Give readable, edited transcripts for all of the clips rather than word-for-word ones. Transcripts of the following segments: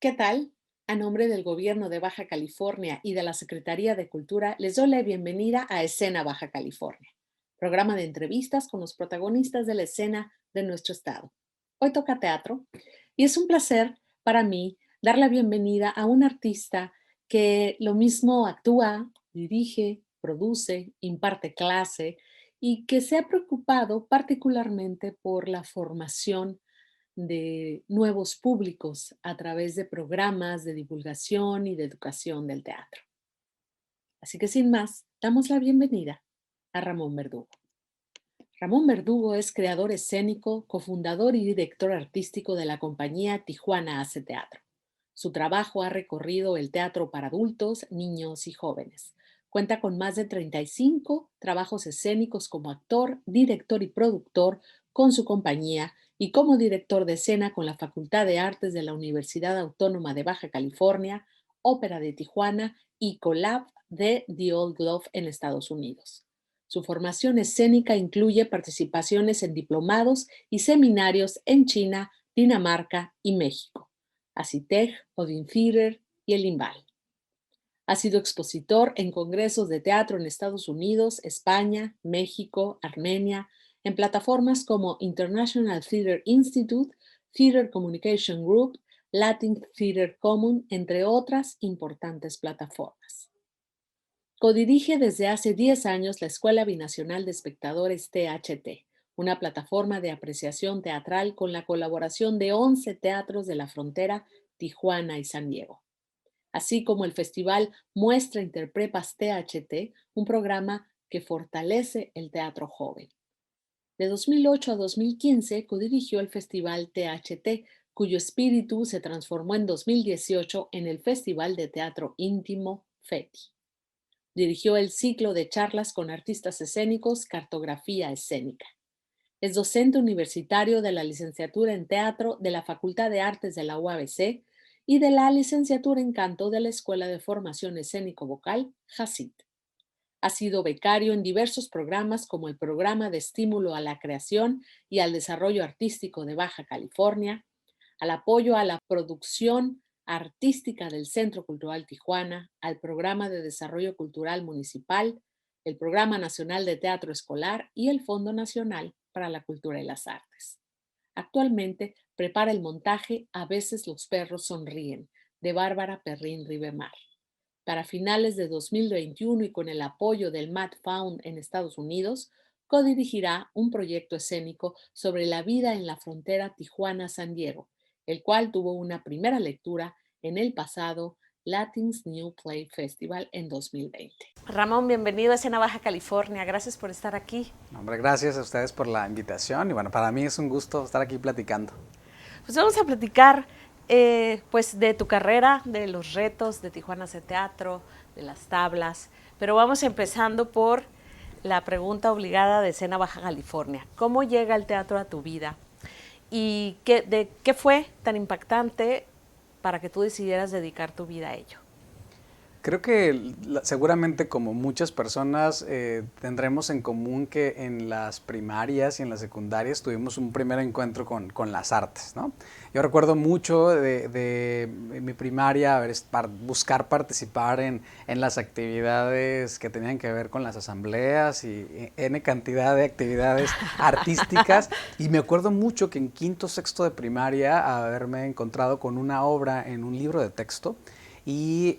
¿Qué tal? A nombre del Gobierno de Baja California y de la Secretaría de Cultura, les doy la bienvenida a Escena Baja California, programa de entrevistas con los protagonistas de la escena de nuestro estado. Hoy toca teatro y es un placer para mí dar la bienvenida a un artista que lo mismo actúa, dirige, produce, imparte clase y que se ha preocupado particularmente por la formación de nuevos públicos a través de programas de divulgación y de educación del teatro. Así que sin más, damos la bienvenida a Ramón Verdugo. Ramón Verdugo es creador escénico, cofundador y director artístico de la compañía Tijuana Hace Teatro. Su trabajo ha recorrido el teatro para adultos, niños y jóvenes. Cuenta con más de 35 trabajos escénicos como actor, director y productor con su compañía y como director de escena con la Facultad de Artes de la Universidad Autónoma de Baja California, Ópera de Tijuana y Collab de The Old Glove en Estados Unidos. Su formación escénica incluye participaciones en diplomados y seminarios en China, Dinamarca y México, ACITEG, Odin Theater y el IMBAL. Ha sido expositor en congresos de teatro en Estados Unidos, España, México, Armenia, en plataformas como International Theatre Institute, Theatre Communication Group, Latin Theatre Common, entre otras importantes plataformas. Codirige desde hace 10 años la Escuela Binacional de Espectadores THT, una plataforma de apreciación teatral con la colaboración de 11 teatros de la frontera, Tijuana y San Diego, así como el Festival Muestra Interprepas THT, un programa que fortalece el teatro joven. De 2008 a 2015 codirigió el Festival THT, cuyo espíritu se transformó en 2018 en el Festival de Teatro Íntimo FETI. Dirigió el ciclo de charlas con artistas escénicos Cartografía Escénica. Es docente universitario de la licenciatura en teatro de la Facultad de Artes de la UABC y de la licenciatura en canto de la Escuela de Formación Escénico-Vocal JACIT. Ha sido becario en diversos programas como el Programa de Estímulo a la Creación y al Desarrollo Artístico de Baja California, al apoyo a la producción artística del Centro Cultural Tijuana, al Programa de Desarrollo Cultural Municipal, el Programa Nacional de Teatro Escolar y el Fondo Nacional para la Cultura y las Artes. Actualmente prepara el montaje A veces los perros sonríen, de Bárbara Perrín Rivemar. Para finales de 2021 y con el apoyo del Matt Found en Estados Unidos, codirigirá un proyecto escénico sobre la vida en la frontera Tijuana-San Diego, el cual tuvo una primera lectura en el pasado Latin's New Play Festival en 2020. Ramón, bienvenido a Escena Baja California. Gracias por estar aquí. Hombre, gracias a ustedes por la invitación y bueno, para mí es un gusto estar aquí platicando. Pues vamos a platicar pues de tu carrera, de los retos de Tijuana Hace Teatro, de las tablas, pero vamos empezando por la pregunta obligada de Escena Baja California. ¿Cómo llega el teatro a tu vida? ¿Y qué fue tan impactante para que tú decidieras dedicar tu vida a ello? Creo que seguramente como muchas personas tendremos en común que en las primarias y en las secundarias tuvimos un primer encuentro con las artes, ¿no? Yo recuerdo mucho de mi primaria buscar participar en las actividades que tenían que ver con las asambleas y N cantidad de actividades artísticas y me acuerdo mucho que en quinto, sexto de primaria haberme encontrado con una obra en un libro de texto y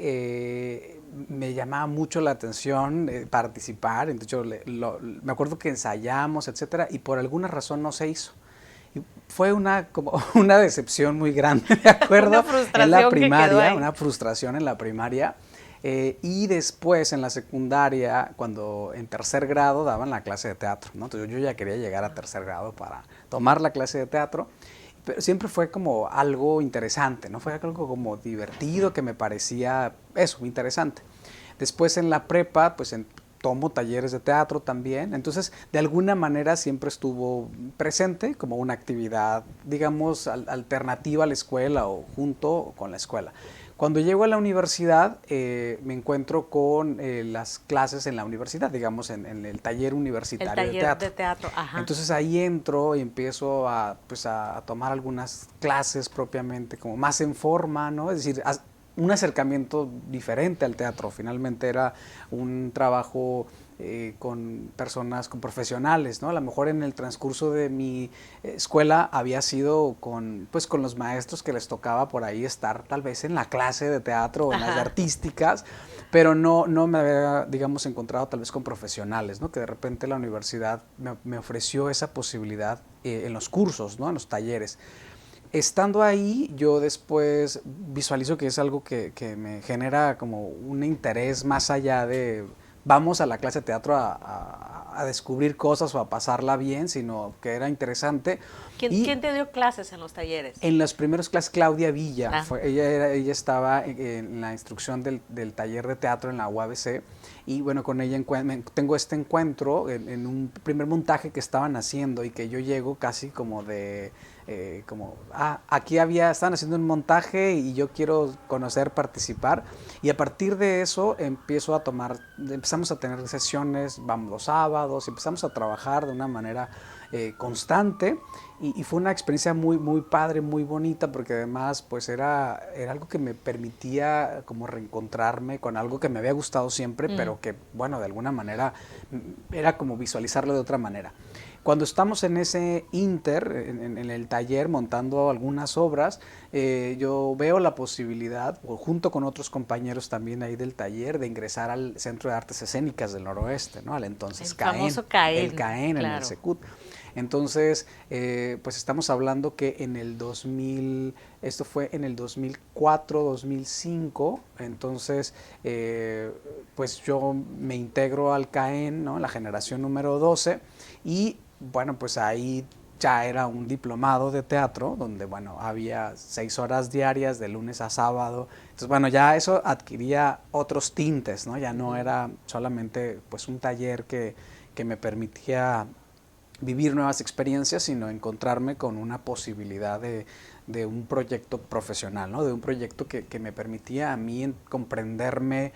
me llamaba mucho la atención participar, entonces me acuerdo que ensayamos, etcétera, y por alguna razón no se hizo. Y fue como una decepción muy grande, ¿de acuerdo? En la primaria, una frustración en la primaria. Y después en la secundaria, cuando en tercer grado daban la clase de teatro, ¿no? Entonces yo ya quería llegar a tercer grado para tomar la clase de teatro. Pero siempre fue como algo interesante, ¿no? Fue algo como divertido que me parecía eso, interesante. Después en la prepa, pues tomo talleres de teatro también, entonces de alguna manera siempre estuvo presente como una actividad, digamos, alternativa a la escuela o junto con la escuela. Cuando llego a la universidad, me encuentro con las clases en la universidad, digamos, en el taller El universitario de taller teatro. de teatro, ajá. Entonces ahí entro y empiezo a, pues, a tomar algunas clases propiamente, como más en forma, ¿no? Es decir, un acercamiento diferente al teatro. Finalmente era un trabajo con personas, con profesionales, ¿no? A lo mejor en el transcurso de mi escuela había sido con, pues, con los maestros que les tocaba por ahí estar tal vez en la clase de teatro o en las de Ajá. artísticas, pero no me había, digamos, encontrado tal vez con profesionales, ¿no? Que de repente la universidad me ofreció esa posibilidad en los cursos, ¿no? En los talleres. Estando ahí, yo después visualizo que es algo que me genera como un interés más allá de vamos a la clase de teatro a descubrir cosas o a pasarla bien, sino que era interesante. Y ¿Quién te dio clases en los talleres? en las primeras clases, Claudia Villa, Ah, ella estaba en la instrucción del taller de teatro en la UABC y bueno, con ella tengo este encuentro en un primer montaje que estaban haciendo y que yo llego casi como de, aquí estaban haciendo un montaje y yo quiero conocer, participar y a partir de eso empezamos a tener sesiones, vamos los sábados, empezamos a trabajar de una manera constante y fue una experiencia muy, muy padre, muy bonita, porque además pues era algo que me permitía como reencontrarme con algo que me había gustado siempre, pero que bueno, de alguna manera era como visualizarlo de otra manera. Cuando estamos en ese en el taller montando algunas obras, yo veo la posibilidad, junto con otros compañeros también ahí del taller, de ingresar al Centro de Artes Escénicas del Noroeste, ¿no? Al entonces el CAEN, famoso el CAEN, CAEN en el claro. Secut. Entonces, pues estamos hablando que en el 2000, esto fue en el 2004, 2005, entonces, pues yo me integro al CAEN, ¿no? La generación número 12, y bueno, pues ahí ya era un diplomado de teatro, donde, bueno, había 6 horas diarias de lunes a sábado. Entonces, bueno, ya eso adquiría otros tintes, ¿no? Ya no era solamente, pues, un taller que me permitía vivir nuevas experiencias, sino encontrarme con una posibilidad de un proyecto profesional, ¿no? De un proyecto que me permitía a mí comprenderme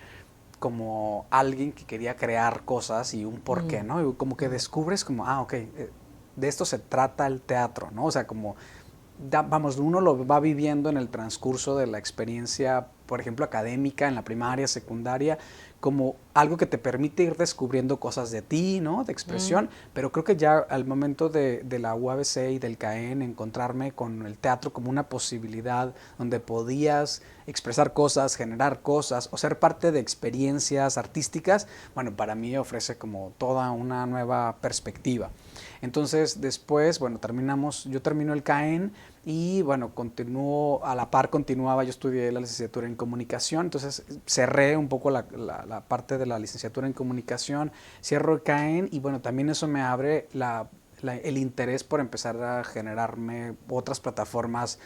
como alguien que quería crear cosas y un porqué, ¿no? Y como que descubres como, ok, de esto se trata el teatro, ¿no? O sea, como, vamos, uno lo va viviendo en el transcurso de la experiencia, por ejemplo, académica, en la primaria, secundaria, como algo que te permite ir descubriendo cosas de ti, ¿no? De expresión, pero creo que ya al momento de la UABC y del CAEN, encontrarme con el teatro como una posibilidad donde podías expresar cosas, generar cosas o ser parte de experiencias artísticas, bueno, para mí ofrece como toda una nueva perspectiva. Entonces después, bueno, yo termino el CAEN y bueno, a la par continuaba, yo estudié la licenciatura en comunicación, entonces cerré un poco la parte de la licenciatura en comunicación, cierro el CAEN y bueno, también eso me abre el interés por empezar a generarme otras plataformas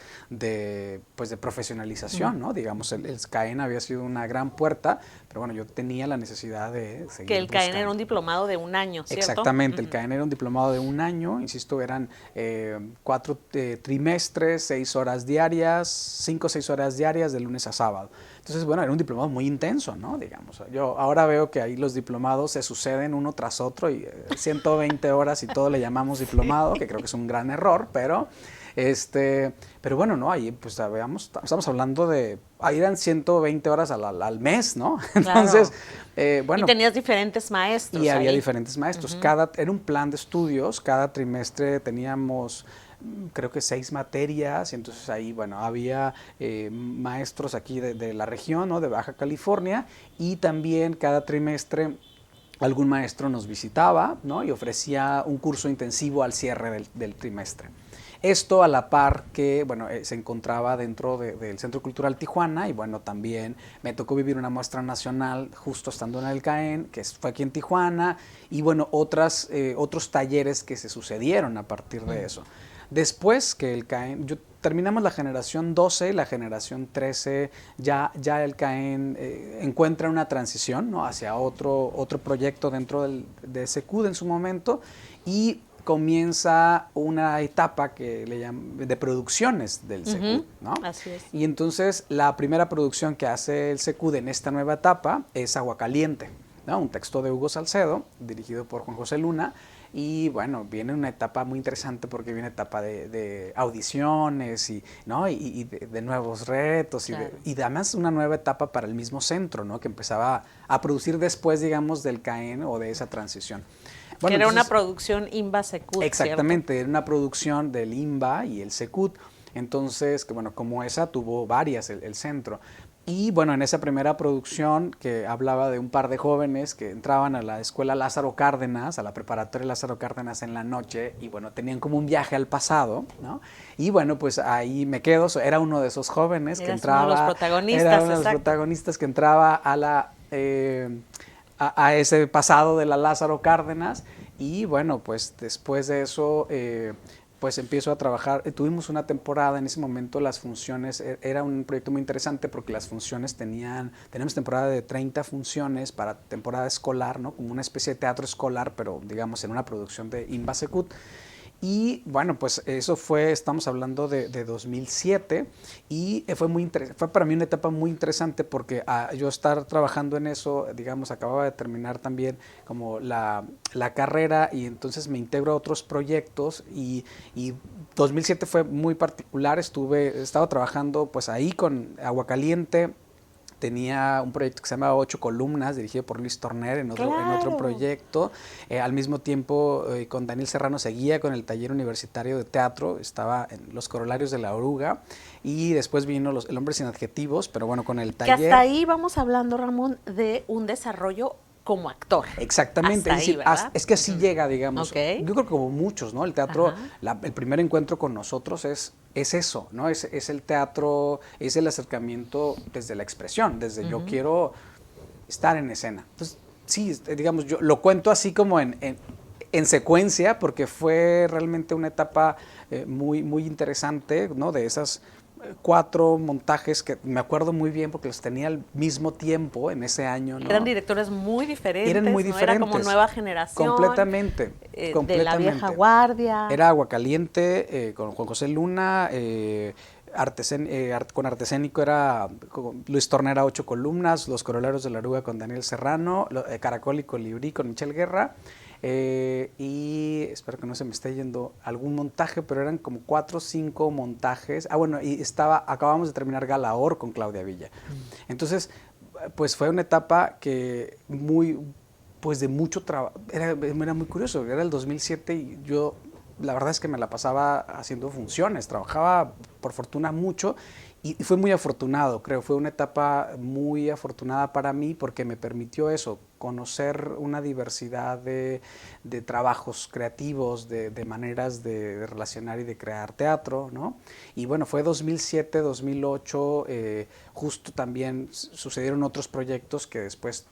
pues de profesionalización, ¿no? Digamos, el CAEN había sido una gran puerta, pero bueno, yo tenía la necesidad de Que seguir el CAEN era buscando. un diplomado de un año, ¿cierto? Exactamente, el CAEN era un diplomado de un año, insisto, eran 4 trimestres, 6 horas diarias, 5 o 6 horas diarias de lunes a sábado. Entonces, bueno, era un diplomado muy intenso, ¿no? Digamos, yo ahora veo que ahí los diplomados se suceden uno tras otro y 120 horas y todo le llamamos diplomado, que creo que es un gran error, pero bueno, no, ahí pues veamos, estamos hablando ahí eran 120 horas al mes, ¿no? Entonces, Claro. Y bueno, tenías diferentes y maestros había ahí. diferentes maestros. Era un plan de estudios, cada trimestre teníamos creo que 6 materias, y entonces ahí, bueno, había maestros aquí de la región, ¿no? De Baja California, y también cada trimestre algún maestro nos visitaba, ¿no? Y ofrecía un curso intensivo al cierre del trimestre. Esto a la par que, bueno, se encontraba dentro del Centro Cultural Tijuana y bueno, también me tocó vivir una muestra nacional justo estando en el CAEN, que fue aquí en Tijuana, y bueno, otros talleres que se sucedieron a partir de eso. Después que el CAEN, terminamos la generación 12, la generación 13, ya el CAEN encuentra una transición, ¿no? Hacia otro proyecto dentro de SECUD en su momento, y comienza una etapa que le llaman de producciones del Secut, ¿no? Así es. Y entonces la primera producción que hace el Secut en esta nueva etapa es Aguacaliente, ¿no? Un texto de Hugo Salcedo, dirigido por Juan José Luna. Y bueno, viene una etapa muy interesante porque viene una etapa de audiciones y, ¿no? y de nuevos retos Claro. y además una nueva etapa para el mismo centro, ¿no? Que empezaba a producir después, digamos, del CAEN o de esa transición. Bueno, que era entonces, una producción INBA-Secut. Exactamente, ¿cierto? Era una producción del INBA y el Secut. Entonces, que bueno, como esa tuvo varias el centro. Y bueno, en esa primera producción que hablaba de un par de jóvenes que entraban a la escuela Lázaro Cárdenas, a la preparatoria Lázaro Cárdenas en la noche, y bueno, tenían como un viaje al pasado, ¿no? Y bueno, pues ahí me quedo, era uno de esos jóvenes que entraba. Uno de los protagonistas, era uno de los protagonistas que entraba a la a ese pasado de la Lázaro Cárdenas. Y bueno, pues después de eso pues empiezo a trabajar. Tuvimos una temporada, en ese momento las funciones, era un proyecto muy interesante porque las funciones tenemos temporada de 30 funciones para temporada escolar, ¿no? Como una especie de teatro escolar, pero digamos en una producción de INBA Secut. Y bueno, pues eso estamos hablando de 2007 y fue para mí una etapa muy interesante porque yo estar trabajando en eso, digamos, acababa de terminar también como la carrera y entonces me integro a otros proyectos y 2007 fue muy particular, estaba trabajando pues ahí con Aguacaliente. Tenía un proyecto que se llamaba 8 columnas, dirigido por Luis Torner en otro proyecto. Al mismo tiempo, con Daniel Serrano seguía con el taller universitario de teatro, estaba en Los Corolarios de la Oruga, y después vino El Hombre sin Adjetivos, pero bueno, con el taller... Que hasta ahí vamos hablando, Ramón, de un desarrollo como actor. Exactamente, es decir, es que así llega, digamos. Okay. Yo creo que como muchos, ¿no? El teatro, el primer encuentro con nosotros es eso, ¿no? Es el teatro, es el acercamiento desde la expresión, desde yo quiero estar en escena. Entonces, sí, digamos, yo lo cuento así como en secuencia, porque fue realmente una etapa muy interesante, ¿no? De esas 4 montajes que me acuerdo muy bien porque los tenía al mismo tiempo en ese año, ¿no? Eran directores muy diferentes. Eran muy diferentes. Era como nueva generación. Completamente. De la vieja guardia. Era Aguacaliente con Juan José Luna, con Artesénico era Luis Tornera, 8 columnas, Los Corolarios de la Oruga con Daniel Serrano, Caracol y Colibrí con Michelle Guerra. Y espero que no se me esté yendo algún montaje, pero eran como 4 o 5 montajes. Bueno, y acabamos de terminar Galaor con Claudia Villa. Entonces, pues fue una etapa que pues de mucho trabajo, era muy curioso, era el 2007 y yo la verdad es que me la pasaba haciendo funciones, trabajaba por fortuna mucho y fue muy afortunado, creo, fue una etapa muy afortunada para mí porque me permitió eso, conocer una diversidad de trabajos creativos, de maneras de relacionar y de crear teatro, ¿no? Y bueno, fue 2007, 2008, justo también sucedieron otros proyectos que después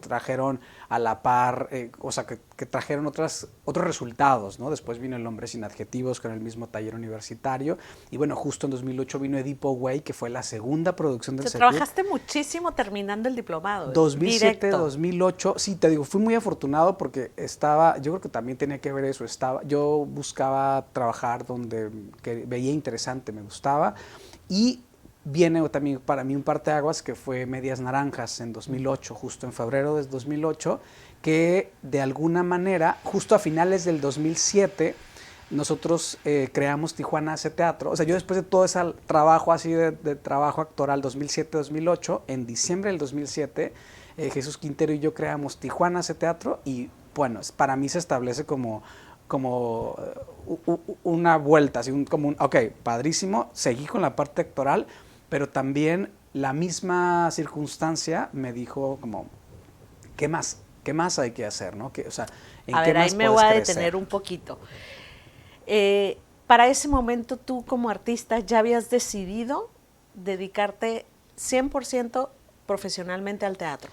trajeron a la par, o sea, que trajeron otros resultados, ¿no? Después vino El Hombre sin Adjetivos con el mismo taller universitario y bueno, justo en 2008 vino Edipo Güey, que fue la segunda producción del Secut. Trabajaste muchísimo terminando el diplomado. 2007, directo. 2008, sí, te digo, fui muy afortunado porque yo creo que también tenía que ver eso, yo buscaba trabajar donde veía interesante, me gustaba y viene también para mí un parteaguas que fue Medias Naranjas en 2008, justo en febrero de 2008, que de alguna manera, justo a finales del 2007, nosotros creamos Tijuana Hace Teatro. O sea, yo después de todo ese trabajo así de trabajo actoral 2007-2008, en diciembre del 2007, Jesús Quintero y yo creamos Tijuana Hace Teatro y bueno, para mí se establece como una vuelta, así ok, padrísimo, seguí con la parte actoral, pero también la misma circunstancia me dijo como, ¿qué más hay que hacer? ¿No? O sea, ¿en qué más ahí me voy a detener un poquito. Para ese momento tú como artista ya habías decidido dedicarte 100% profesionalmente al teatro.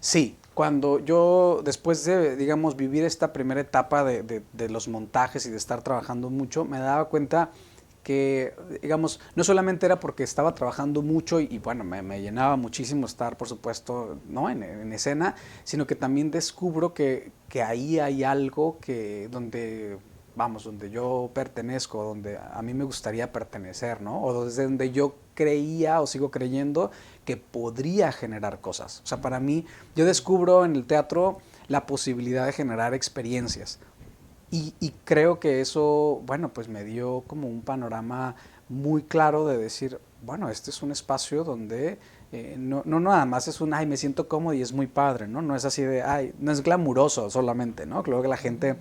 Sí, cuando yo, después de, digamos, vivir esta primera etapa de los montajes y de estar trabajando mucho, me daba cuenta que, digamos, no solamente era porque estaba trabajando mucho y bueno, me llenaba muchísimo estar, por supuesto, ¿no? en escena, sino que también descubro que ahí hay algo donde vamos, donde yo pertenezco, donde a mí me gustaría pertenecer, ¿no? O desde donde yo creía o sigo creyendo que podría generar cosas. O sea, para mí, yo descubro en el teatro la posibilidad de generar experiencias. Y creo que eso, bueno, pues me dio como un panorama muy claro de decir, bueno, este es un espacio donde no nada más es un, ay, me siento cómodo y es muy padre, ¿no? No es así de, ay, no es glamuroso solamente, ¿no? Creo que la gente,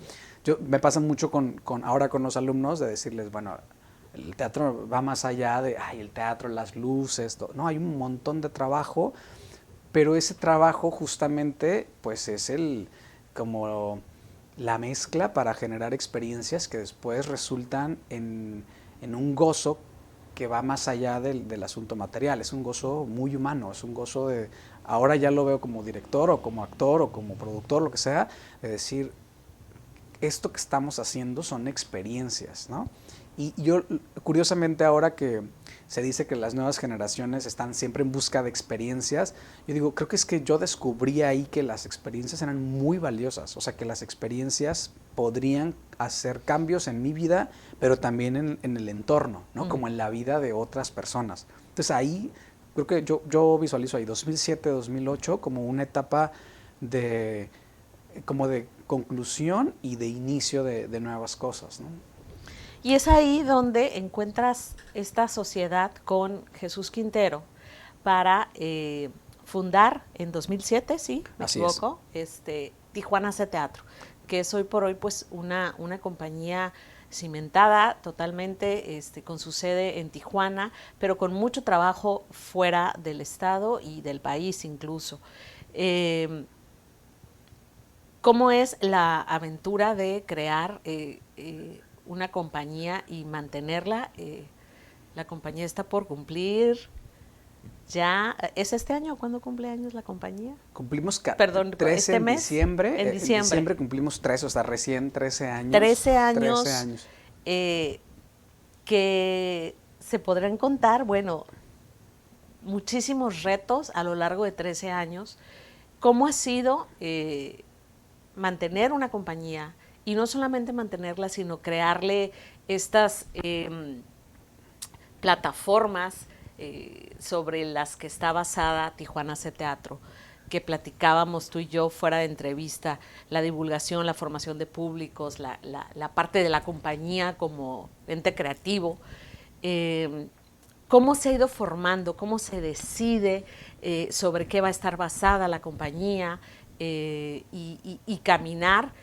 me pasa mucho ahora con los alumnos de decirles, bueno, el teatro va más allá de, ay, el teatro, las luces, todo. No, hay un montón de trabajo, pero ese trabajo justamente, pues es como la mezcla para generar experiencias que después resultan en un gozo que va más allá del asunto material. Es un gozo muy humano, es un gozo de, ahora ya lo veo como director o como actor o como productor, lo que sea, de decir, esto que estamos haciendo son experiencias, ¿no? Y yo, curiosamente, ahora que se dice que las nuevas generaciones están siempre en busca de experiencias, yo digo, creo que es que yo descubrí ahí que las experiencias eran muy valiosas, o sea, que las experiencias podrían hacer cambios en mi vida, pero también en el entorno, ¿no? Como en la vida de otras personas. Entonces ahí, creo que yo visualizo ahí 2007, 2008 como una etapa de, como de conclusión y de inicio de nuevas cosas, ¿no? Y es ahí donde encuentras esta sociedad con Jesús Quintero para fundar en 2007, ¿sí? ¿Me Así equivoco? Tijuana Hace Teatro, que es hoy por hoy pues una compañía cimentada totalmente, con su sede en Tijuana, pero con mucho trabajo fuera del estado y del país incluso. ¿Cómo es la aventura de crear una compañía y mantenerla? La compañía está por cumplir ya. ¿Es este año? ¿Cuándo cumple años la compañía? Cumplimos Perdón, 13 ¿este en mes? diciembre. En diciembre. En diciembre cumplimos 13, o sea, recién 13 años. 13 años. 13 años. Que se podrán contar, bueno, muchísimos retos a lo largo de 13 años. ¿Cómo ha sido mantener una compañía y no solamente mantenerla, sino crearle estas plataformas sobre las que está basada Tijuana Hace Teatro, que platicábamos tú y yo fuera de entrevista, la divulgación, la formación de públicos, la parte de la compañía como ente creativo? ¿Cómo se ha ido formando? ¿Cómo se decide sobre qué va a estar basada la compañía? Y caminar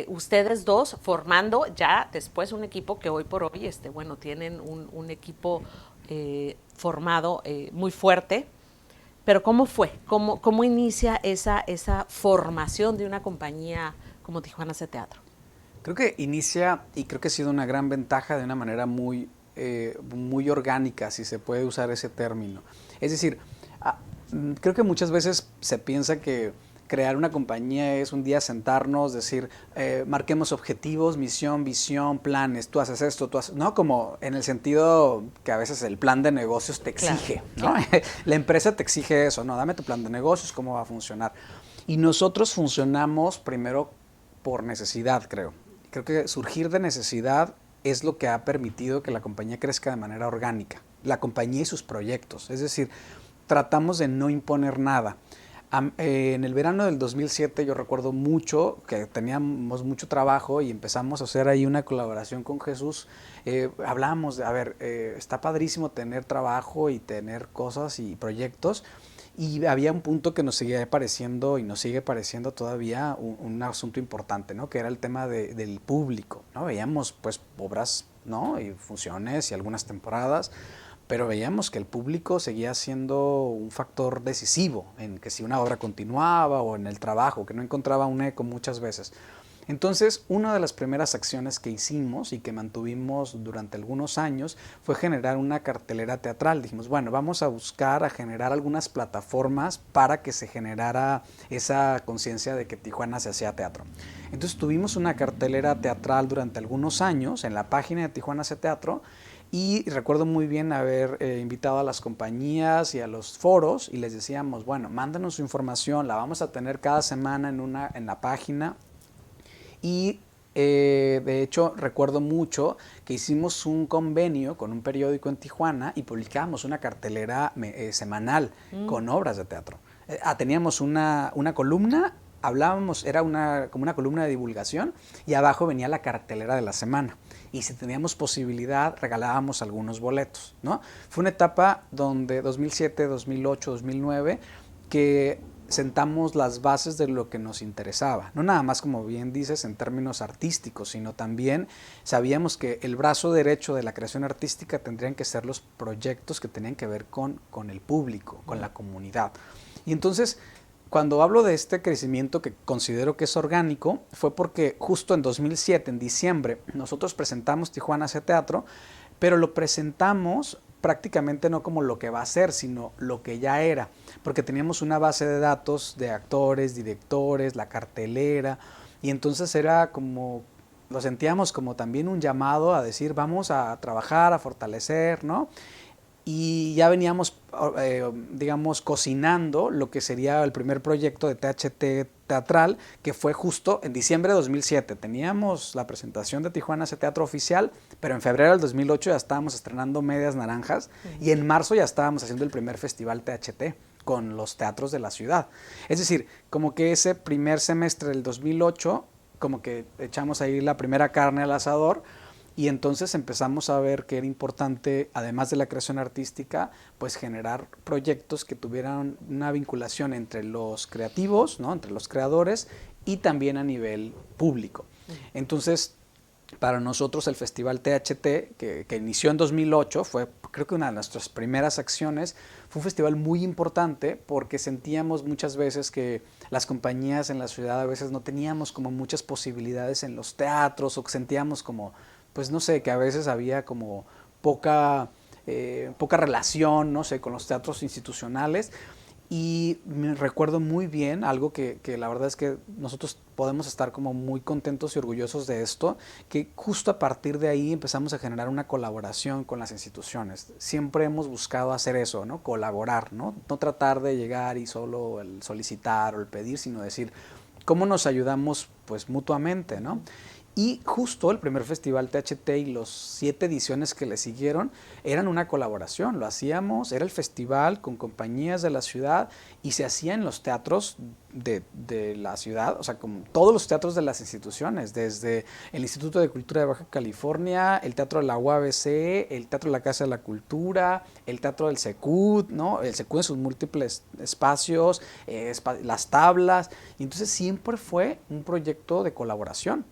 ustedes dos formando ya después un equipo que hoy por hoy bueno, tienen un equipo formado muy fuerte. Pero ¿cómo fue? ¿Cómo inicia esa formación de una compañía como Tijuana Hace Teatro? Creo que inicia, y creo que ha sido una gran ventaja de una manera muy orgánica, si se puede usar ese término. Es decir, creo que muchas veces se piensa que crear una compañía es un día sentarnos, decir, marquemos objetivos, misión, visión, planes, tú haces esto, tú haces, ¿no? Como en el sentido que a veces el plan de negocios te exige, claro, ¿no? Claro. La empresa te exige eso, ¿no? Dame tu plan de negocios, cómo va a funcionar. Y nosotros funcionamos primero por necesidad, creo. Creo que surgir de necesidad es lo que ha permitido que la compañía crezca de manera orgánica, la compañía y sus proyectos. Es decir, tratamos de no imponer nada. En el verano del 2007 yo recuerdo mucho que teníamos mucho trabajo y empezamos a hacer ahí una colaboración con Jesús. Hablábamos de, a ver, está padrísimo tener trabajo y tener cosas y proyectos, y había un punto que nos seguía pareciendo y nos sigue pareciendo todavía un asunto importante, ¿no? Que era el tema del público, ¿no? Veíamos pues obras, ¿no? Y funciones y algunas temporadas, pero veíamos que el público seguía siendo un factor decisivo en que si una obra continuaba o en el trabajo, que no encontraba un eco muchas veces. Entonces, una de las primeras acciones que hicimos y que mantuvimos durante algunos años fue generar una cartelera teatral. Dijimos, bueno, vamos a buscar a generar algunas plataformas para que se generara esa conciencia de que Tijuana se hacía teatro. Entonces, tuvimos una cartelera teatral durante algunos años en la página de Tijuana Hace Teatro. Y recuerdo muy bien haber invitado a las compañías y a los foros y les decíamos, bueno, mándanos su información, la vamos a tener cada semana en la página. Y De hecho, recuerdo mucho que hicimos un convenio con un periódico en Tijuana y publicábamos una cartelera semanal con obras de teatro. Teníamos una columna, hablábamos, era como una columna de divulgación y abajo venía la cartelera de la semana. Y si teníamos posibilidad, regalábamos algunos boletos, ¿no? Fue una etapa donde 2007, 2008, 2009, que sentamos las bases de lo que nos interesaba. No nada más, como bien dices, en términos artísticos, sino también sabíamos que el brazo derecho de la creación artística tendrían que ser los proyectos que tenían que ver con el público, con la comunidad. Y entonces, cuando hablo de este crecimiento que considero que es orgánico, fue porque justo en 2007, en diciembre, nosotros presentamos Tijuana Hace Teatro, pero lo presentamos prácticamente no como lo que va a ser, sino lo que ya era, porque teníamos una base de datos de actores, directores, la cartelera, y entonces era como, lo sentíamos como también un llamado a decir, vamos a trabajar, a fortalecer, ¿no? Y ya veníamos, digamos, cocinando lo que sería el primer proyecto de THT teatral, que fue justo en diciembre de 2007. Teníamos la presentación de Tijuana Hace Teatro oficial, pero en febrero del 2008 ya estábamos estrenando Medias Naranjas y en marzo ya estábamos haciendo el primer festival THT con los teatros de la ciudad. Es decir, como que ese primer semestre del 2008, como que echamos ahí la primera carne al asador. Y entonces empezamos a ver que era importante, además de la creación artística, pues generar proyectos que tuvieran una vinculación entre los creativos, ¿no? Entre los creadores y también a nivel público. Entonces, para nosotros el Festival THT, que inició en 2008, fue creo que una de nuestras primeras acciones, fue un festival muy importante porque sentíamos muchas veces que las compañías en la ciudad a veces no teníamos como muchas posibilidades en los teatros o que sentíamos como pues no sé, que a veces había como poca relación, no sé, con los teatros institucionales. Y me recuerdo muy bien algo que la verdad es que nosotros podemos estar como muy contentos y orgullosos de esto, que justo a partir de ahí empezamos a generar una colaboración con las instituciones. Siempre hemos buscado hacer eso, ¿no? Colaborar, ¿no? No tratar de llegar y solo el solicitar o el pedir, sino decir, ¿cómo nos ayudamos pues mutuamente, ¿no? Y justo el primer festival THT y los 7 ediciones que le siguieron eran una colaboración, lo hacíamos, era el festival con compañías de la ciudad y se hacía en los teatros de la ciudad, o sea, como todos los teatros de las instituciones, desde el Instituto de Cultura de Baja California, el Teatro de la UABC, el Teatro de la Casa de la Cultura, el Teatro del Secud, ¿no? El Secud en sus múltiples espacios, las tablas, y entonces siempre fue un proyecto de colaboración.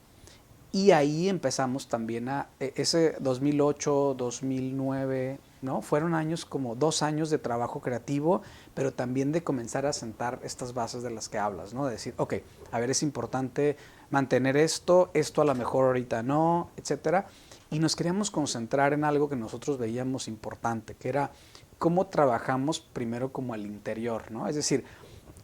Y ahí empezamos también ese 2008, 2009, ¿no? Fueron años como 2 años de trabajo creativo, pero también de comenzar a sentar estas bases de las que hablas, ¿no? De decir, ok, a ver, es importante mantener esto a lo mejor ahorita no, etcétera. Y nos queríamos concentrar en algo que nosotros veíamos importante, que era cómo trabajamos primero como al interior, ¿no? Es decir,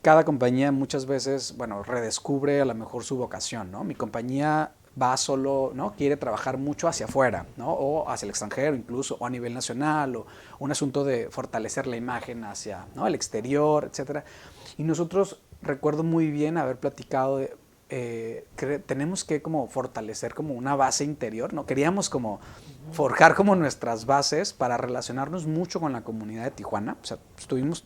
cada compañía muchas veces, bueno, redescubre a lo mejor su vocación, ¿no? Mi compañía va solo, ¿no? Quiere trabajar mucho hacia afuera, ¿no? O hacia el extranjero incluso, o a nivel nacional, o un asunto de fortalecer la imagen hacia, ¿no? El exterior, etcétera. Y nosotros recuerdo muy bien haber platicado de tenemos que como fortalecer como una base interior, ¿no? Queríamos como forjar como nuestras bases para relacionarnos mucho con la comunidad de Tijuana. O sea, estuvimos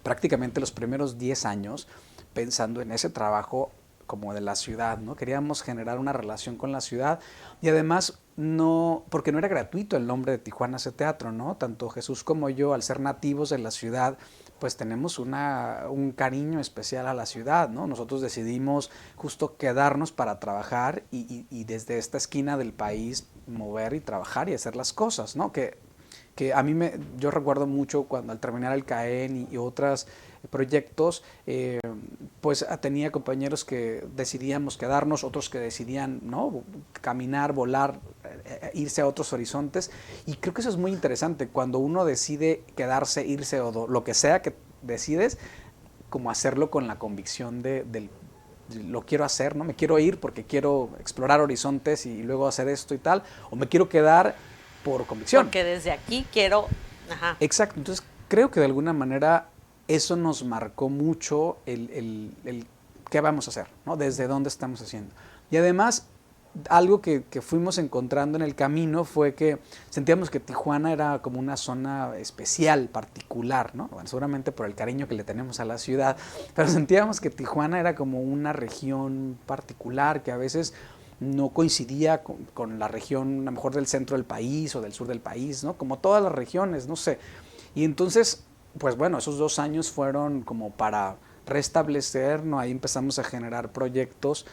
prácticamente los primeros 10 años pensando en ese trabajo como de la ciudad, ¿no? Queríamos generar una relación con la ciudad y además no, porque no era gratuito el nombre de Tijuana Hace Teatro, ¿no? Tanto Jesús como yo, al ser nativos de la ciudad, pues tenemos un cariño especial a la ciudad, ¿no? Nosotros decidimos justo quedarnos para trabajar y desde esta esquina del país mover y trabajar y hacer las cosas, ¿no? Que a mí yo recuerdo mucho cuando al terminar el CAEN y otros proyectos, pues tenía compañeros que decidíamos quedarnos, otros que decidían, ¿no? Caminar, volar, irse a otros horizontes, y creo que eso es muy interesante, cuando uno decide quedarse, irse o lo que sea que decides, como hacerlo con la convicción de lo quiero hacer, ¿no? Me quiero ir porque quiero explorar horizontes y luego hacer esto y tal, o me quiero quedar por convicción. Porque desde aquí quiero... Ajá. Exacto, entonces creo que de alguna manera eso nos marcó mucho el qué vamos a hacer, ¿no? Desde dónde estamos haciendo. Y además algo que fuimos encontrando en el camino fue que sentíamos que Tijuana era como una zona especial, particular, ¿no? Bueno, seguramente por el cariño que le tenemos a la ciudad, pero sentíamos que Tijuana era como una región particular que a veces no coincidía con la región, a lo mejor del centro del país o del sur del país, ¿no? Como todas las regiones, no sé. Y entonces, pues bueno, esos 2 años fueron como para restablecer, ¿no? Ahí empezamos a generar proyectos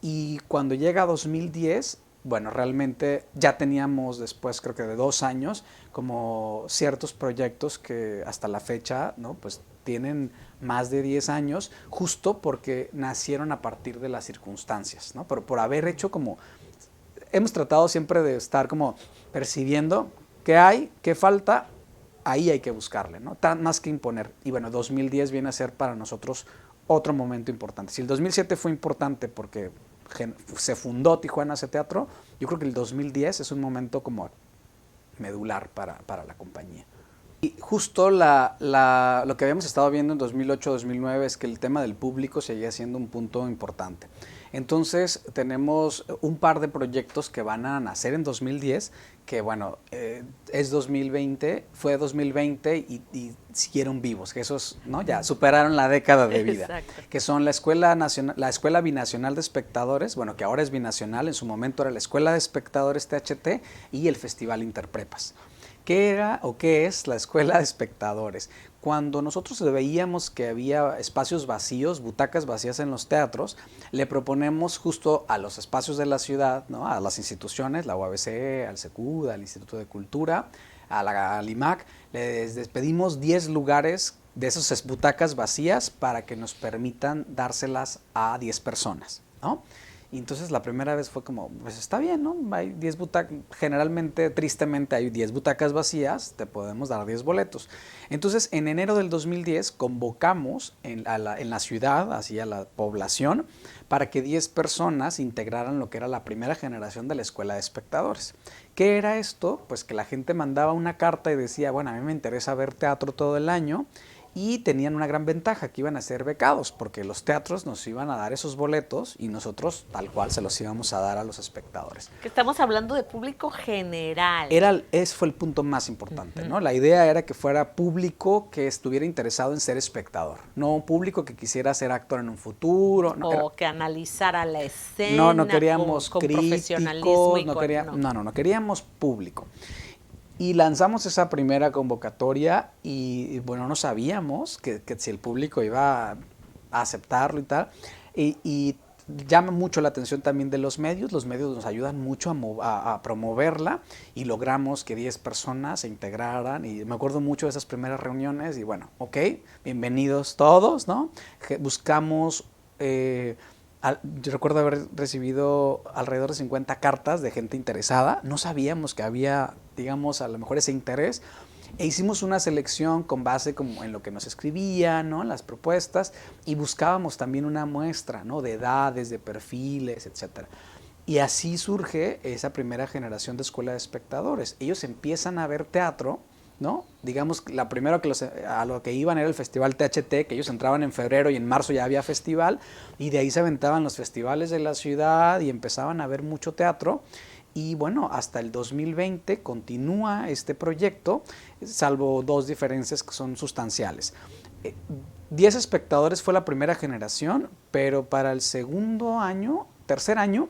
y cuando llega 2010, bueno, realmente ya teníamos después, creo que de 2 años, como ciertos proyectos que hasta la fecha, ¿no? Pues tienen más de 10 años, justo porque nacieron a partir de las circunstancias, ¿no? Pero por haber hecho como, hemos tratado siempre de estar como percibiendo qué hay, qué falta, ahí hay que buscarle, ¿no? Más que imponer. Y bueno, 2010 viene a ser para nosotros otro momento importante. Si el 2007 fue importante porque se fundó Tijuana Hace Teatro, yo creo que el 2010 es un momento como medular para la compañía. Y justo lo que habíamos estado viendo en 2008-2009 es que el tema del público seguía siendo un punto importante. Entonces tenemos un par de proyectos que van a nacer en 2010, que bueno, es 2020, fue 2020 y siguieron vivos, que esos, ¿no? Ya superaron la década de vida. Exacto. Que son la Escuela Binacional de Espectadores, bueno, que ahora es binacional, en su momento era la Escuela de Espectadores THT y el Festival Interprepas. ¿Qué era o qué es la Escuela de Espectadores? Cuando nosotros veíamos que había espacios vacíos, butacas vacías en los teatros, le proponemos justo a los espacios de la ciudad, ¿no? A las instituciones, la UABC, al SECUD, al Instituto de Cultura, al IMAC, les pedimos 10 lugares de esas butacas vacías para que nos permitan dárselas a 10 personas, ¿no? Y entonces la primera vez fue como, pues está bien, ¿no? Hay 10 butacas, generalmente, tristemente, hay 10 butacas vacías, te podemos dar 10 boletos. Entonces, en enero del 2010 convocamos en la ciudad, así a la población, para que 10 personas integraran lo que era la primera generación de la Escuela de Espectadores. ¿Qué era esto? Pues que la gente mandaba una carta y decía, bueno, a mí me interesa ver teatro todo el año, y tenían una gran ventaja, que iban a ser becados, porque los teatros nos iban a dar esos boletos y nosotros tal cual se los íbamos a dar a los espectadores. Que estamos hablando de público general. Ese fue el punto más importante, ¿no? La idea era que fuera público que estuviera interesado en ser espectador, no un público que quisiera ser actor en un futuro. No, o que analizara la escena. No queríamos con críticos, profesionalismo no queríamos público. Y lanzamos esa primera convocatoria y bueno, no sabíamos que si el público iba a aceptarlo y tal. Y llama mucho la atención también de los medios nos ayudan mucho a promoverla y logramos que 10 personas se integraran y me acuerdo mucho de esas primeras reuniones y bueno, ok, bienvenidos todos, ¿no? Buscamos... yo recuerdo haber recibido alrededor de 50 cartas de gente interesada. No sabíamos que había, digamos, a lo mejor ese interés. E hicimos una selección con base como en lo que nos escribían, ¿no? Las propuestas. Y buscábamos también una muestra, ¿no? De edades, de perfiles, etc. Y así surge esa primera generación de Escuela de Espectadores. Ellos empiezan a ver teatro, ¿no? Digamos, la primera a lo que iban era el Festival THT, que ellos entraban en febrero y en marzo ya había festival, y de ahí se aventaban los festivales de la ciudad y empezaban a ver mucho teatro. Y bueno, hasta el 2020 continúa este proyecto, salvo 2 diferencias que son sustanciales. 10 espectadores fue la primera generación, pero para el tercer año,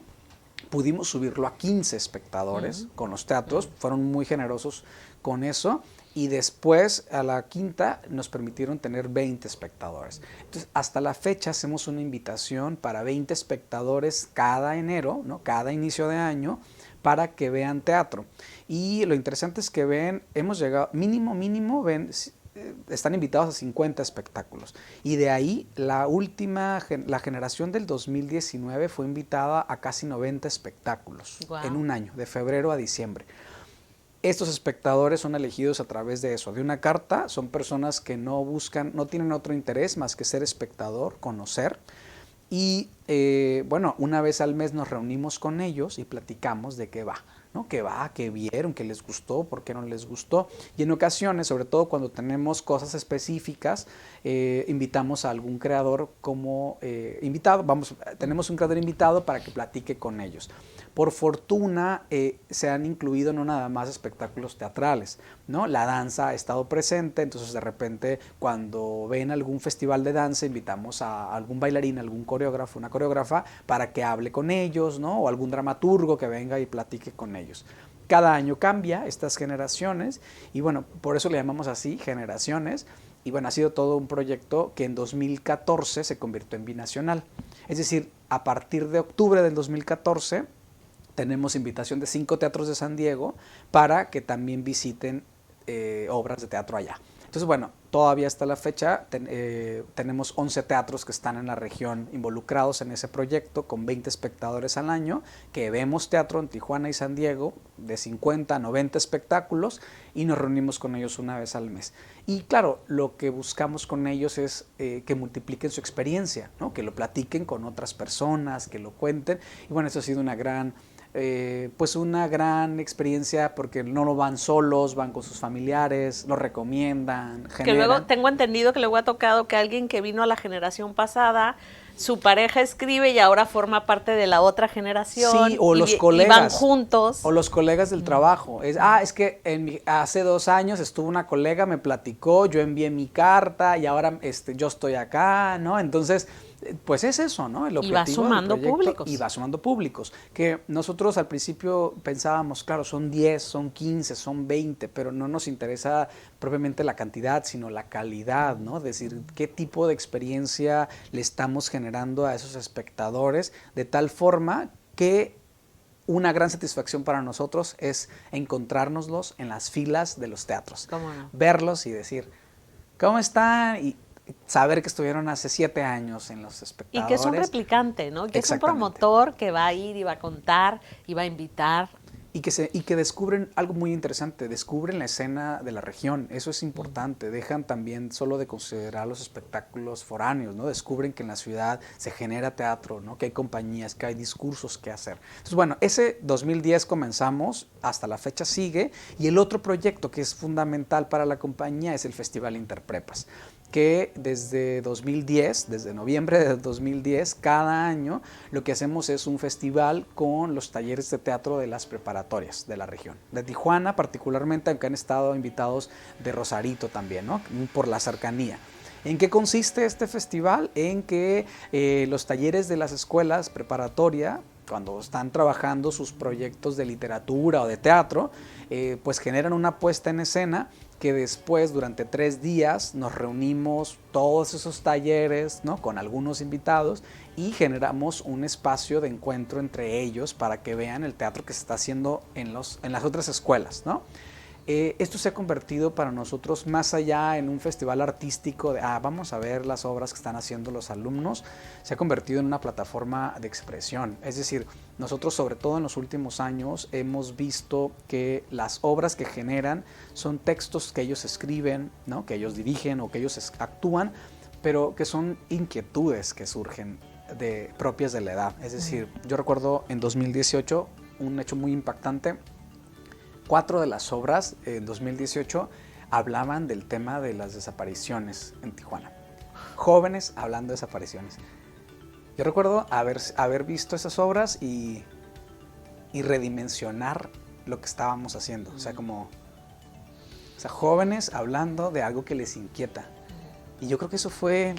pudimos subirlo a 15 espectadores con los teatros, fueron muy generosos con eso, y después a la quinta nos permitieron tener 20 espectadores. Entonces, hasta la fecha hacemos una invitación para 20 espectadores cada enero, ¿no? Cada inicio de año, para que vean teatro. Y lo interesante es que hemos llegado, mínimo, están invitados a 50 espectáculos. Y de ahí, la generación del 2019 fue invitada a casi 90 espectáculos en un año, de febrero a diciembre. Estos espectadores son elegidos a través de eso, de una carta. Son personas que no tienen otro interés más que ser espectador, conocer. Y bueno, una vez al mes nos reunimos con ellos y platicamos de qué va, ¿no? Qué va, qué vieron, qué les gustó, por qué no les gustó. Y en ocasiones, sobre todo cuando tenemos cosas específicas, invitamos a algún creador como invitado. Tenemos un creador invitado para que platique con ellos. Por fortuna, se han incluido no nada más espectáculos teatrales, ¿no? La danza ha estado presente, entonces de repente cuando ven algún festival de danza, invitamos a algún bailarín, algún coreógrafo, una coreógrafa, para que hable con ellos, ¿no? O algún dramaturgo que venga y platique con ellos. Cada año cambia estas generaciones y bueno, por eso le llamamos así, generaciones. Y bueno, ha sido todo un proyecto que en 2014 se convirtió en binacional. Es decir, a partir de octubre del 2014 tenemos invitación de 5 teatros de San Diego para que también visiten obras de teatro allá. Entonces, bueno, todavía hasta la fecha tenemos 11 teatros que están en la región involucrados en ese proyecto, con 20 espectadores al año, que vemos teatro en Tijuana y San Diego, de 50 a 90 espectáculos, y nos reunimos con ellos una vez al mes. Y claro, lo que buscamos con ellos es que multipliquen su experiencia, ¿no? Que lo platiquen con otras personas, que lo cuenten, y bueno, eso ha sido pues una gran experiencia porque no lo van solos, van con sus familiares, lo recomiendan, generan. Que luego tengo entendido que luego ha tocado que alguien que vino a la generación pasada, su pareja escribe y ahora forma parte de la otra generación. Sí, o los colegas. Y van juntos. O los colegas del trabajo. Es que hace 2 años estuvo una colega, me platicó, yo envié mi carta y ahora yo estoy acá, ¿no? Entonces, pues es eso, ¿no? El objetivo y va sumando públicos. Y va sumando públicos. Que nosotros al principio pensábamos, claro, son 10, son 15, son 20, pero no nos interesa propiamente la cantidad, sino la calidad, ¿no? Es decir, qué tipo de experiencia le estamos generando a esos espectadores, de tal forma que una gran satisfacción para nosotros es encontrárnoslos en las filas de los teatros. ¿Cómo no? Verlos y decir, ¿cómo están? Y saber que estuvieron hace 7 años en los espectadores. Y que es un replicante, ¿no? Que es un promotor que va a ir y va a contar y va a invitar. Y que descubren algo muy interesante, descubren la escena de la región, eso es importante, dejan también solo de considerar los espectáculos foráneos, ¿no? Descubren que en la ciudad se genera teatro, ¿no? Que hay compañías, que hay discursos que hacer. Entonces, bueno, ese 2010 comenzamos, hasta la fecha sigue, y el otro proyecto que es fundamental para la compañía es el Festival Interprepas, que desde 2010, desde noviembre de 2010, cada año lo que hacemos es un festival con los talleres de teatro de las preparatorias de la región. De Tijuana particularmente, aunque han estado invitados de Rosarito también, ¿no? Por la cercanía. ¿En qué consiste este festival? En que los talleres de las escuelas preparatoria, cuando están trabajando sus proyectos de literatura o de teatro, pues generan una puesta en escena que después durante 3 días nos reunimos todos esos talleres, ¿no? Con algunos invitados y generamos un espacio de encuentro entre ellos para que vean el teatro que se está haciendo en las otras escuelas, ¿no? Esto se ha convertido para nosotros más allá en un festival artístico de vamos a ver las obras que están haciendo los alumnos, se ha convertido en una plataforma de expresión. Es decir, nosotros sobre todo en los últimos años hemos visto que las obras que generan son textos que ellos escriben, ¿no? Que ellos dirigen o que ellos actúan, pero que son inquietudes que surgen propias de la edad. Es decir, yo recuerdo en 2018 un hecho muy impactante. 4 de las obras en 2018 hablaban del tema de las desapariciones en Tijuana. Jóvenes hablando de desapariciones. Yo recuerdo haber visto esas obras y redimensionar lo que estábamos haciendo. O sea, jóvenes hablando de algo que les inquieta. Y yo creo que eso fue,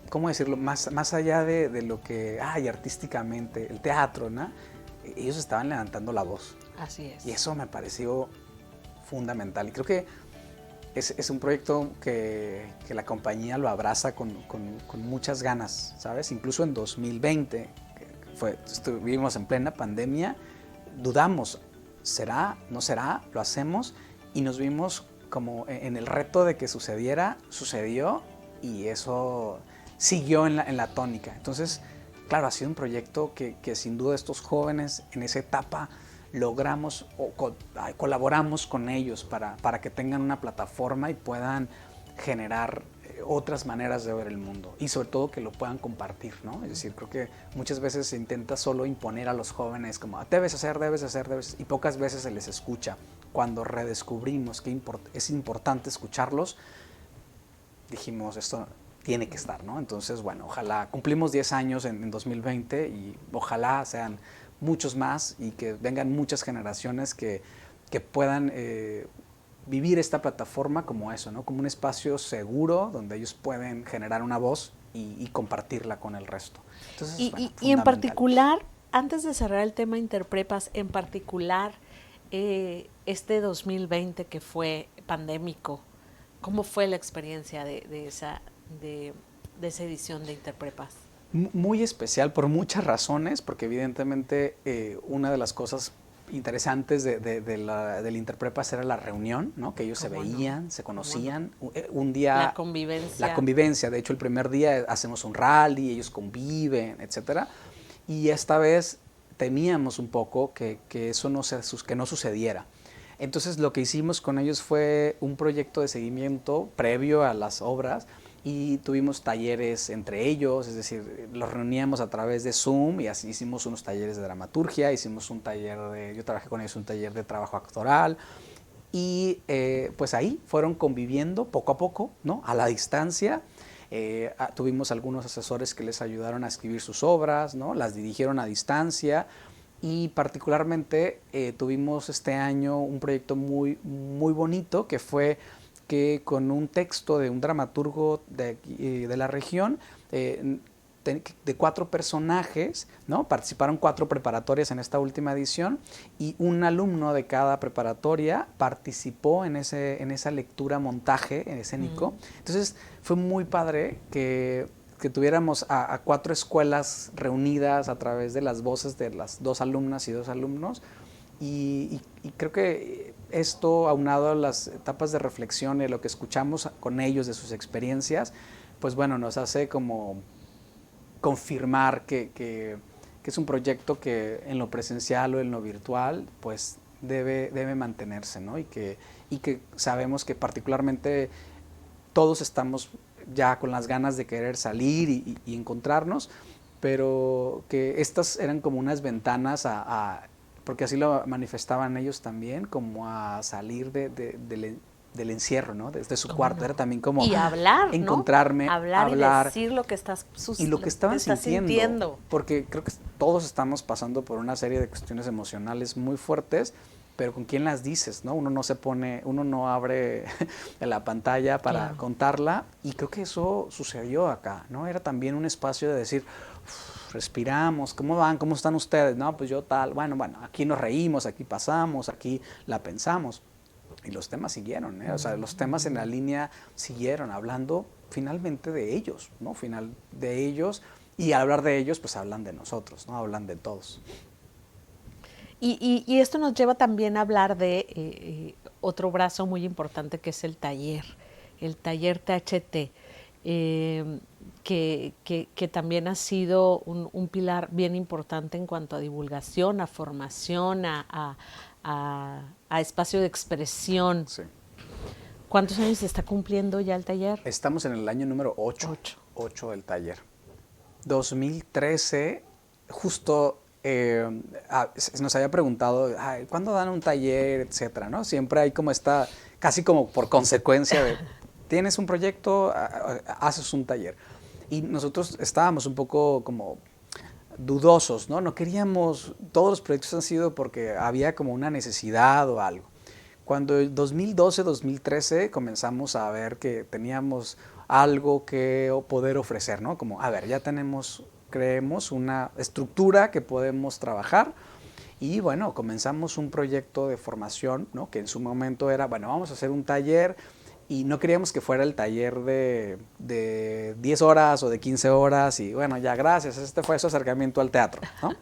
¿cómo decirlo? Más allá de lo que hay artísticamente, el teatro, ¿no? Ellos estaban levantando la voz. Así es. Y eso me pareció fundamental. Y creo que es un proyecto que la compañía lo abraza con muchas ganas, ¿sabes? Incluso en 2020, estuvimos en plena pandemia, dudamos, ¿será? ¿No será? ¿Lo hacemos? Y nos vimos como en el reto de que sucedió y eso siguió en la tónica. Entonces, claro, ha sido un proyecto que sin duda estos jóvenes en esa etapa logramos o colaboramos con ellos para que tengan una plataforma y puedan generar otras maneras de ver el mundo y sobre todo que lo puedan compartir, ¿no? Es decir, creo que muchas veces se intenta solo imponer a los jóvenes como debes hacer, y pocas veces se les escucha. Cuando redescubrimos que es importante escucharlos, dijimos, esto tiene que estar, ¿no? Entonces, bueno, ojalá cumplimos 10 años en 2020 y ojalá sean muchos más y que vengan muchas generaciones que puedan vivir esta plataforma como eso, ¿no? Como un espacio seguro donde ellos pueden generar una voz y compartirla con el resto. Entonces, y en particular, antes de cerrar el tema Interprepas, en particular este 2020 que fue pandémico, ¿cómo fue la experiencia de esa edición de Interprepas? Muy especial por muchas razones, porque evidentemente una de las cosas interesantes del Interprepas era la reunión, ¿no? Que ellos se veían, se conocían. Un día... La convivencia. La convivencia. De hecho, el primer día hacemos un rally, ellos conviven, etcétera. Y esta vez temíamos un poco que eso no sucediera. Entonces, lo que hicimos con ellos fue un proyecto de seguimiento previo a las obras y tuvimos talleres entre ellos, es decir, los reuníamos a través de Zoom y así hicimos unos talleres de dramaturgia, hicimos un taller yo trabajé con ellos un taller de trabajo actoral y pues ahí fueron conviviendo poco a poco, ¿no? A la distancia. Tuvimos algunos asesores que les ayudaron a escribir sus obras, ¿no? Las dirigieron a distancia y particularmente tuvimos este año un proyecto muy, muy bonito que fue que con un texto de un dramaturgo de la región, de 4 personajes, ¿no? Participaron 4 preparatorias en esta última edición y un alumno de cada preparatoria participó en esa lectura montaje escénico. Entonces fue muy padre que tuviéramos a 4 escuelas reunidas a través de las voces de las 2 alumnas y 2 alumnos y creo que esto, aunado a las etapas de reflexión y lo que escuchamos con ellos de sus experiencias, pues bueno, nos hace como confirmar que es un proyecto que en lo presencial o en lo virtual, pues debe mantenerse, ¿no? Y que sabemos que particularmente todos estamos ya con las ganas de querer salir y encontrarnos, pero que estas eran como unas ventanas porque así lo manifestaban ellos también, como a salir del encierro, ¿no? Desde su cuarto. Era también como y hablar, encontrarme, ¿no? hablar y decir lo que estás y lo que estaban sintiendo. Porque creo que todos estamos pasando por una serie de cuestiones emocionales muy fuertes, pero ¿con quién las dices, no? Uno no abre la pantalla para contarla, y creo que eso sucedió acá, ¿no? Era también un espacio de decir, respiramos, ¿cómo van? ¿Cómo están ustedes? No, pues yo tal, bueno, aquí nos reímos, aquí pasamos, aquí la pensamos. Y los temas siguieron, ¿eh? O sea, los temas en la línea siguieron hablando finalmente de ellos, ¿no? De ellos, y al hablar de ellos, pues hablan de nosotros, ¿no? Hablan de todos. Y esto nos lleva también a hablar de otro brazo muy importante que es el taller THT, que también ha sido un pilar bien importante en cuanto a divulgación, a formación, a espacio de expresión. Sí. ¿Cuántos años se está cumpliendo ya el taller? Estamos en el año número 8 del taller. 2013, justo nos había preguntado, ¿cuándo dan un taller, etcétera, ¿no? Siempre hay como esta, casi como por consecuencia de, tienes un proyecto, haces un taller. Y nosotros estábamos un poco como dudosos, ¿no? No queríamos, todos los proyectos han sido porque había como una necesidad o algo. Cuando en 2012, 2013 comenzamos a ver que teníamos algo que poder ofrecer, ¿no? Como, a ver, ya creemos una estructura que podemos trabajar y bueno, comenzamos un proyecto de formación, ¿no? Que en su momento era, bueno, vamos a hacer un taller y no queríamos que fuera el taller de 10 horas o de 15 horas y bueno, ya gracias, este fue su acercamiento al teatro, ¿no?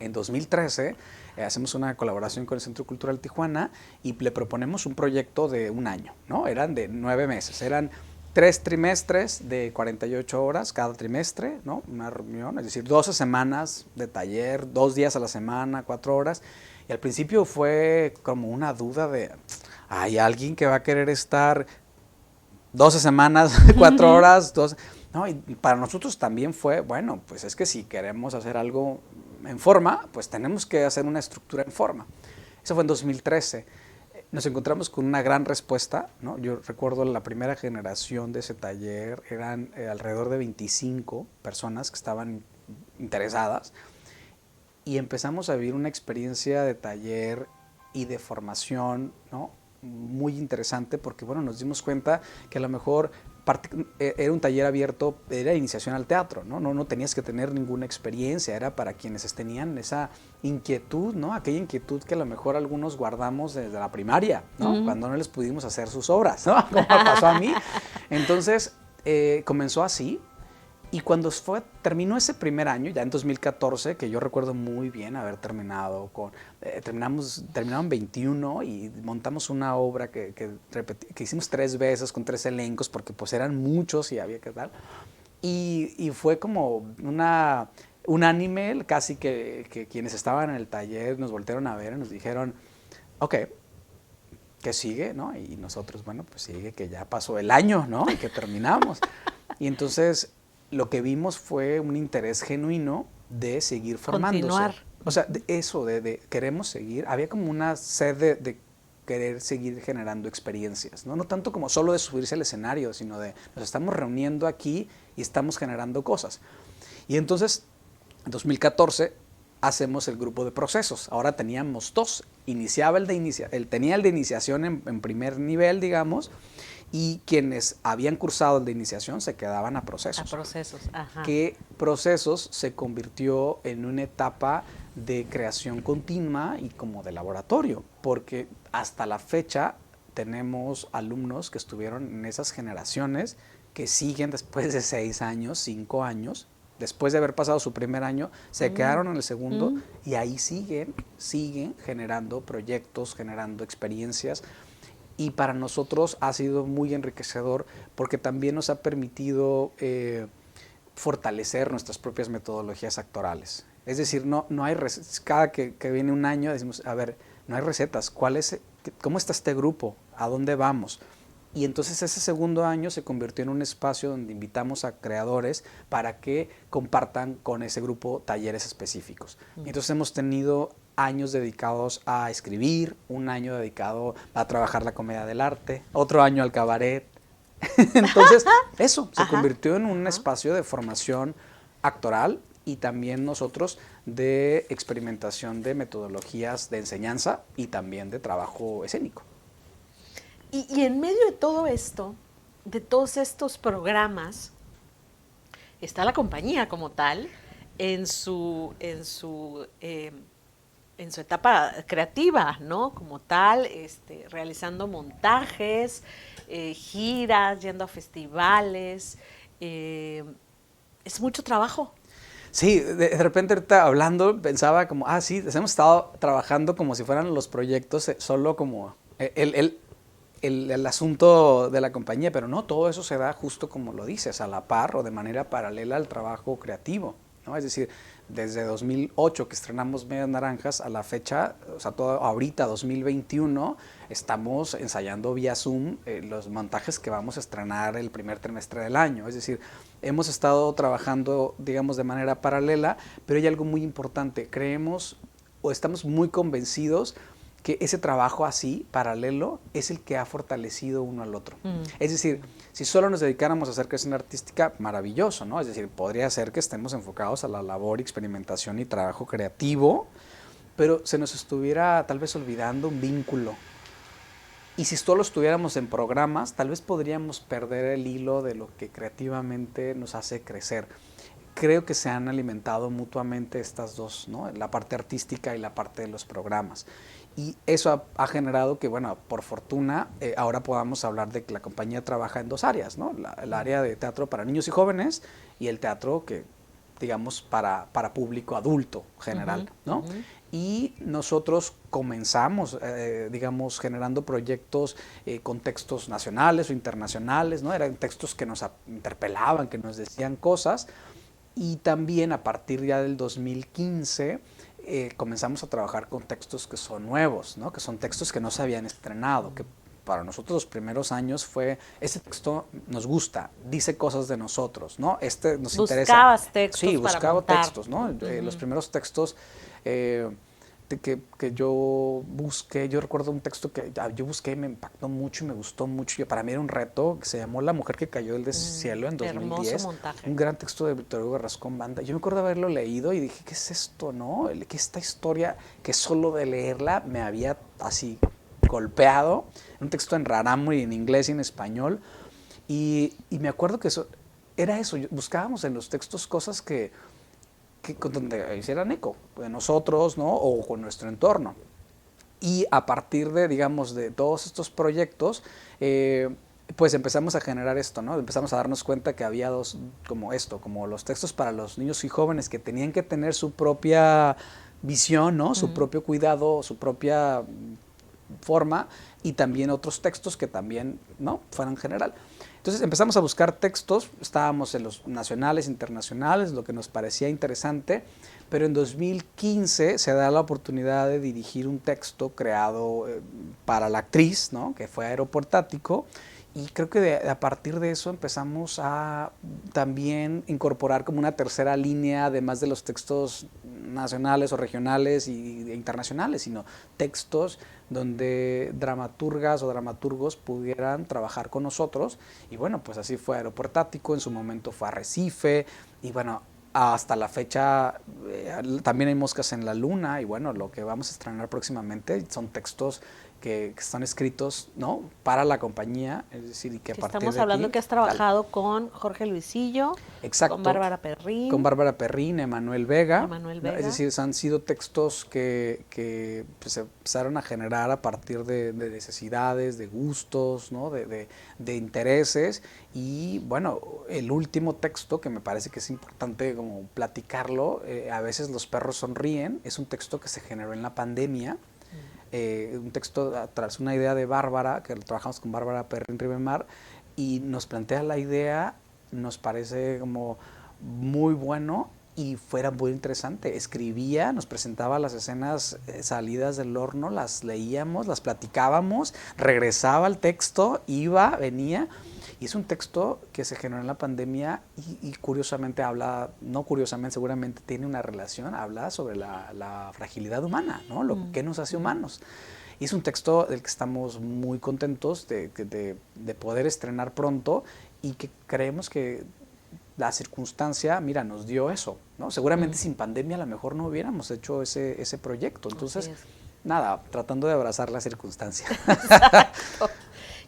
En 2013 hacemos una colaboración con el Centro Cultural Tijuana y le proponemos un proyecto de un año, ¿no? Eran de 9 meses, eran 3 trimestres de 48 horas cada trimestre, ¿no? Una reunión, es decir, 12 semanas de taller, 2 días a la semana, 4 horas. Y al principio fue como una duda de, ¿hay alguien que va a querer estar 12 semanas, 4 horas, 12. No, y para nosotros también fue, bueno, pues es que si queremos hacer algo en forma, pues tenemos que hacer una estructura en forma. Eso fue en 2013. Nos encontramos con una gran respuesta, ¿no? Yo recuerdo la primera generación de ese taller, eran alrededor de 25 personas que estaban interesadas y empezamos a vivir una experiencia de taller y de formación, ¿no? Muy interesante porque, bueno, nos dimos cuenta que a lo mejor era un taller abierto, era iniciación al teatro, ¿no? No tenías que tener ninguna experiencia, era para quienes tenían esa inquietud, ¿no? Aquella inquietud que a lo mejor algunos guardamos desde la primaria, ¿no? Cuando no les pudimos hacer sus obras, ¿no? Como me pasó a mí. Entonces, comenzó así. Y cuando terminó ese primer año, ya en 2014, que yo recuerdo muy bien haber terminado terminaron 21 y montamos una obra que hicimos 3 veces con 3 elencos, porque pues eran muchos y había que dar. Y fue como un anime, casi que quienes estaban en el taller nos voltearon a ver y nos dijeron, ok, ¿qué sigue? ¿No? Y nosotros, bueno, pues sigue que ya pasó el año, ¿no? Y que terminamos. Y entonces lo que vimos fue un interés genuino de seguir formándose. Continuar. O sea, de queremos seguir. Había como una sed de querer seguir generando experiencias, ¿no? No tanto como solo de subirse al escenario, sino de nos estamos reuniendo aquí y estamos generando cosas. Y entonces, en 2014, hacemos el grupo de procesos. Ahora teníamos 2. Tenía el de iniciación en primer nivel, digamos, y quienes habían cursado el de iniciación se quedaban a procesos. A procesos, ajá. Que procesos se convirtió en una etapa de creación continua y como de laboratorio, porque hasta la fecha tenemos alumnos que estuvieron en esas generaciones que siguen después de 6 años, 5 años, después de haber pasado su primer año, se quedaron en el segundo y ahí siguen generando proyectos, generando experiencias. Y para nosotros ha sido muy enriquecedor porque también nos ha permitido fortalecer nuestras propias metodologías actorales. Es decir, no hay cada que viene un año decimos, a ver, no hay recetas, ¿cómo está este grupo? ¿A dónde vamos? Y entonces ese segundo año se convirtió en un espacio donde invitamos a creadores para que compartan con ese grupo talleres específicos. Entonces hemos tenido años dedicados a escribir, un año dedicado a trabajar la comedia del arte, otro año al cabaret. Entonces eso se convirtió en un espacio de formación actoral y también nosotros de experimentación de metodologías de enseñanza y también de trabajo escénico. Y en medio de todo esto, de todos estos programas, está la compañía como tal en su etapa creativa, ¿no? Como tal, realizando montajes, giras, yendo a festivales. Es mucho trabajo. Sí, de repente ahorita hablando pensaba como, sí, hemos estado trabajando como si fueran los proyectos solo como el asunto de la compañía, pero no, todo eso se da justo como lo dices, a la par o de manera paralela al trabajo creativo, ¿no? Es decir, desde 2008 que estrenamos Medias Naranjas a la fecha, o sea, ahorita 2021, estamos ensayando vía Zoom los montajes que vamos a estrenar el primer trimestre del año. Es decir, hemos estado trabajando, digamos, de manera paralela, pero hay algo muy importante. Creemos o estamos muy convencidos que ese trabajo así, paralelo, es el que ha fortalecido uno al otro. Es decir, si solo nos dedicáramos a hacer creación artística, maravilloso, ¿no? Es decir, podría ser que estemos enfocados a la labor, experimentación y trabajo creativo, pero se nos estuviera tal vez olvidando un vínculo. Y si solo estuviéramos en programas, tal vez podríamos perder el hilo de lo que creativamente nos hace crecer. Creo que se han alimentado mutuamente estas dos, ¿no? La parte artística y la parte de los programas. Y eso ha generado que, bueno, por fortuna, ahora podamos hablar de que la compañía trabaja en 2 áreas, ¿no? El área de teatro para niños y jóvenes y el teatro que, digamos, para público adulto general, ¿no? Y nosotros comenzamos, digamos, generando proyectos con textos nacionales o internacionales, ¿no? Eran textos que nos interpelaban, que nos decían cosas. Y también a partir ya del 2015 comenzamos a trabajar con textos que son nuevos, ¿no? Que son textos que no se habían estrenado, que para nosotros los primeros años fue, este texto nos gusta, dice cosas de nosotros, ¿no? Este nos interesa. Buscabas textos Sí, para buscaba montar. textos, ¿no? Los primeros textos que yo busqué, yo recuerdo un texto que yo busqué y me impactó mucho y me gustó mucho, y para mí era un reto, que se llamó La mujer que cayó del cielo en 2010. Hermoso montaje. Un gran texto de Víctor Hugo Rascón Banda. Yo me acuerdo de haberlo leído y dije, ¿qué es esto, no? Que esta historia, que solo de leerla me había así golpeado. Un texto en rarámuri, en inglés y en español. Y me acuerdo que era eso, buscábamos en los textos cosas que donde hicieran eco de nosotros, ¿no? O con nuestro entorno. Y a partir de, digamos, de todos estos proyectos, pues empezamos a generar esto, ¿no? Empezamos a darnos cuenta que había dos, como esto, como los textos para los niños y jóvenes que tenían que tener su propia visión, ¿no? Su propio cuidado, su propia forma, y también otros textos que también, ¿no? Fueran general. Entonces empezamos a buscar textos, estábamos en los nacionales, internacionales, lo que nos parecía interesante, pero en 2015 se da la oportunidad de dirigir un texto creado para la actriz, ¿no? Que fue Aeroportático, y creo que a partir de eso empezamos a también incorporar como una tercera línea, además de los textos nacionales o regionales e internacionales, sino textos donde dramaturgas o dramaturgos pudieran trabajar con nosotros. Y bueno, pues así fue Aeroportático, en su momento fue Arrecife, y bueno, hasta la fecha también hay Moscas en la Luna, y bueno, lo que vamos a estrenar próximamente son textos que están escritos, ¿no? Para la compañía, es decir, y que a partir Estamos de hablando aquí, que has trabajado con Jorge Luisillo, exacto, con Bárbara Perrín. Con Bárbara Perrín, Emanuel Vega. Emanuel Vega. Es decir, han sido textos que pues, se empezaron a generar a partir de necesidades, de gustos, ¿no? de intereses. Y bueno, el último texto, que me parece que es importante como platicarlo, A veces los perros sonríen, es un texto que se generó en la pandemia. Un texto tras una idea de Bárbara, que trabajamos con Bárbara Perrín Ribemar, y nos plantea la idea, nos parece como muy bueno y fuera muy interesante. Escribía, nos presentaba las escenas salidas del horno, las leíamos, las platicábamos, regresaba al texto, iba, venía. Y es un texto que se generó en la pandemia y curiosamente habla, no curiosamente, seguramente tiene una relación, habla sobre la fragilidad humana, ¿no? Lo que nos hace humanos. Y es un texto del que estamos muy contentos de poder estrenar pronto, y que creemos que la circunstancia, mira, nos dio eso, ¿no? Seguramente sin pandemia a lo mejor no hubiéramos hecho ese proyecto. Entonces, nada, tratando de abrazar la circunstancia. Exacto.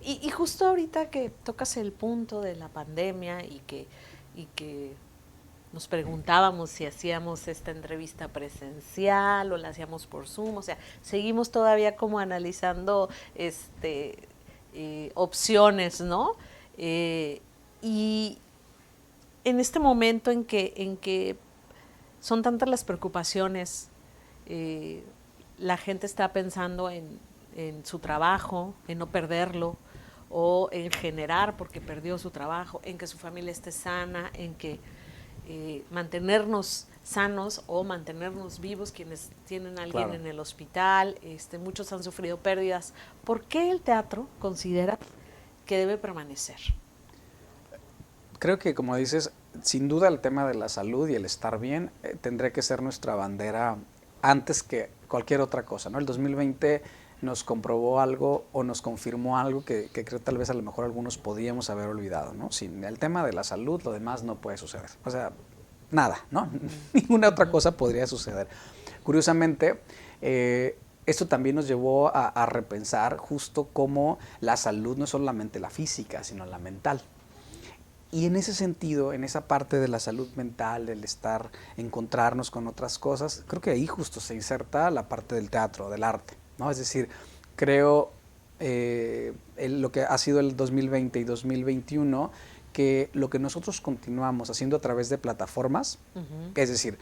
Y justo ahorita que tocas el punto de la pandemia y que nos preguntábamos si hacíamos esta entrevista presencial o la hacíamos por Zoom, o sea, seguimos todavía como analizando opciones, ¿no? Y en este momento en que son tantas las preocupaciones, la gente está pensando en su trabajo, en no perderlo, o en generar porque perdió su trabajo, en que su familia esté sana, en que mantenernos sanos o mantenernos vivos quienes tienen a alguien en el hospital. Muchos han sufrido pérdidas. ¿Por qué el teatro considera que debe permanecer? Creo que, como dices, sin duda el tema de la salud y el estar bien tendría que ser nuestra bandera antes que cualquier otra cosa, ¿no? El 2020 nos comprobó algo o nos confirmó algo que creo tal vez a lo mejor algunos podíamos haber olvidado, ¿no? Sin el tema de la salud, lo demás no puede suceder. O sea, nada, ¿no? Ninguna otra cosa podría suceder. Curiosamente, esto también nos llevó a repensar justo cómo la salud no es solamente la física, sino la mental. Y en ese sentido, en esa parte de la salud mental, el estar, encontrarnos con otras cosas, creo que ahí justo se inserta la parte del teatro, del arte, ¿no? Es decir, creo lo que ha sido el 2020 y 2021, que lo que nosotros continuamos haciendo a través de plataformas, es decir,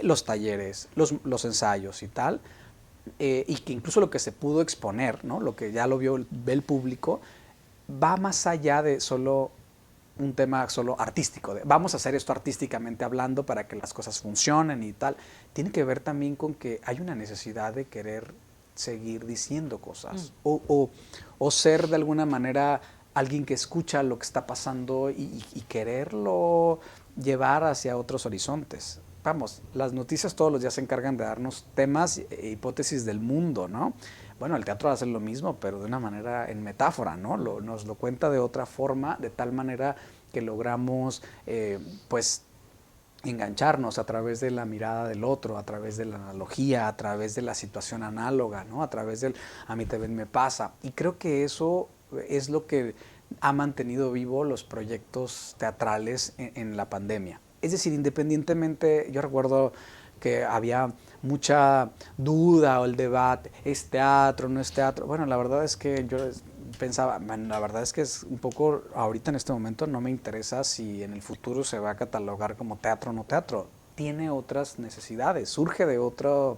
los talleres, los ensayos y tal, y que incluso lo que se pudo exponer, ¿no? Lo que ya ve el público, va más allá de solo un tema solo artístico, vamos a hacer esto artísticamente hablando para que las cosas funcionen y tal. Tiene que ver también con que hay una necesidad de querer seguir diciendo cosas o ser de alguna manera alguien que escucha lo que está pasando y quererlo llevar hacia otros horizontes. Vamos, las noticias todos los días se encargan de darnos temas e hipótesis del mundo, ¿no? Bueno, el teatro hace lo mismo, pero de una manera en metáfora, ¿no? Nos lo cuenta de otra forma, de tal manera que logramos, pues, engancharnos a través de la mirada del otro, a través de la analogía, a través de la situación análoga, ¿no? A través del a mí también me pasa. Y creo que eso es lo que ha mantenido vivo los proyectos teatrales en la pandemia. Es decir, independientemente, yo recuerdo que había mucha duda o el debate, ¿es teatro, no es teatro? Bueno, la verdad es que yo pensaba, la verdad es que es un poco, ahorita en este momento no me interesa si en el futuro se va a catalogar como teatro o no teatro. Tiene otras necesidades, surge de otra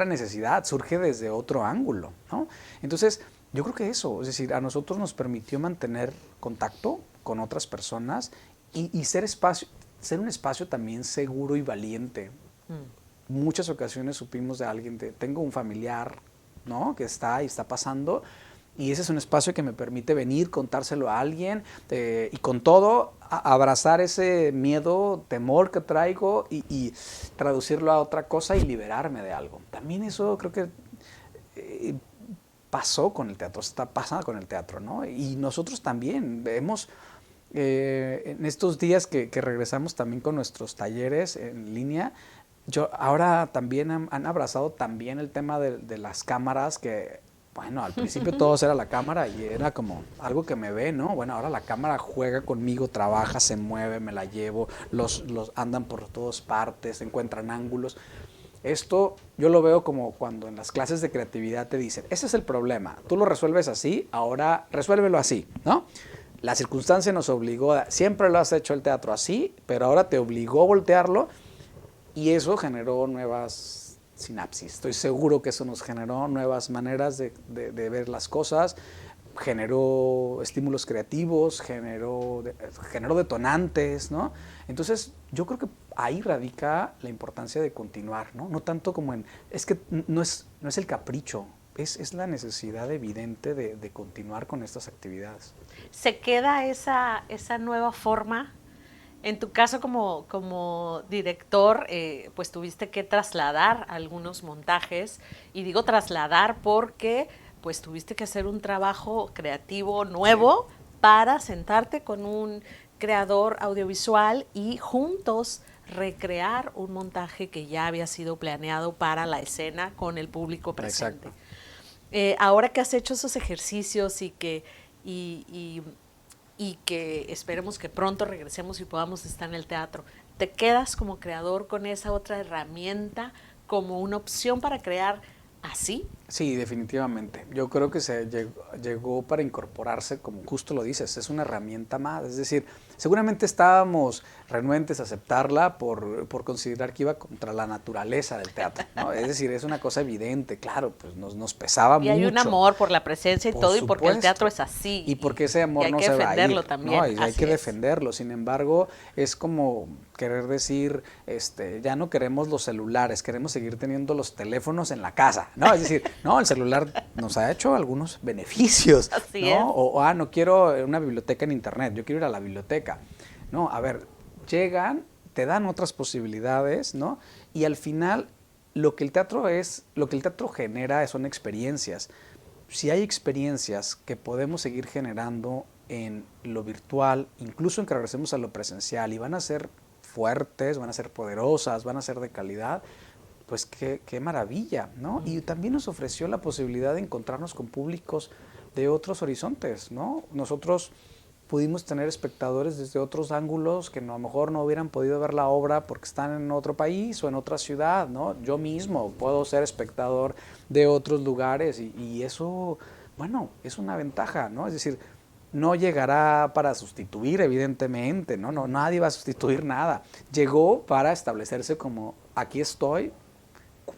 necesidad, surge desde otro ángulo, ¿no? Entonces, yo creo que eso, es decir, a nosotros nos permitió mantener contacto con otras personas y ser un espacio también seguro y valiente. Muchas ocasiones supimos de alguien, tengo un familiar, ¿no?, que está pasando, y ese es un espacio que me permite venir, contárselo a alguien y con todo abrazar ese miedo, temor que traigo y traducirlo a otra cosa y liberarme de algo. También eso creo que pasó con el teatro, está pasando con el teatro, ¿no? Y nosotros también hemos, en estos días que regresamos también con nuestros talleres en línea, ahora también han abrazado también el tema de las cámaras, que bueno, al principio todos era la cámara y era como algo que me ve, ¿no? Bueno, ahora la cámara juega conmigo, trabaja, se mueve, me la llevo, los andan por todas partes, encuentran ángulos. Esto yo lo veo como cuando en las clases de creatividad te dicen, ese es el problema, tú lo resuelves así, ahora resuélvelo así, ¿no? La circunstancia nos obligó, siempre lo has hecho el teatro así, pero ahora te obligó a voltearlo y eso generó nuevas sinapsis. Estoy seguro que eso nos generó nuevas maneras de ver las cosas, generó estímulos creativos, generó detonantes, ¿no? Entonces, yo creo que ahí radica la importancia de continuar, ¿no? No tanto como es que no es el capricho, es la necesidad evidente de continuar con estas actividades. ¿Se queda esa nueva forma? En tu caso como director, pues tuviste que trasladar algunos montajes, y digo trasladar porque pues tuviste que hacer un trabajo creativo nuevo, sí, para sentarte con un creador audiovisual y juntos recrear un montaje que ya había sido planeado para la escena con el público presente. Ahora que has hecho esos ejercicios y que esperemos que pronto regresemos y podamos estar en el teatro, ¿te quedas como creador con esa otra herramienta como una opción para crear así? Sí, definitivamente. Yo creo que llegó para incorporarse, como justo lo dices, es una herramienta más. Es decir, seguramente estábamos renuentes a aceptarla por considerar que iba contra la naturaleza del teatro, ¿no? Es decir, es una cosa evidente, claro, pues nos pesaba mucho. Y hay un amor por la presencia y todo, y porque el teatro es así. Y porque ese amor no se va a ir. Hay que defenderlo también. No, y hay que defenderlo. Sin embargo, es como querer decir, ya no queremos los celulares, queremos seguir teniendo los teléfonos en la casa, ¿no? Es decir, no, el celular nos ha hecho algunos beneficios, así ¿no? Es. O no quiero una biblioteca en internet, yo quiero ir a la biblioteca. No, a ver, llegan, te dan otras posibilidades, ¿no? Y al final lo que el teatro genera son experiencias. Si hay experiencias que podemos seguir generando en lo virtual, incluso en que regresemos a lo presencial, y van a ser fuertes, van a ser poderosas, van a ser de calidad, pues qué maravilla, ¿no? Y también nos ofreció la posibilidad de encontrarnos con públicos de otros horizontes, ¿no? Nosotros pudimos tener espectadores desde otros ángulos que a lo mejor no hubieran podido ver la obra porque están en otro país o en otra ciudad, ¿no? Yo mismo puedo ser espectador de otros lugares y eso, bueno, es una ventaja, ¿no? Es decir, no llegará para sustituir, evidentemente, ¿no? Nadie va a sustituir nada. Llegó para establecerse como, aquí estoy,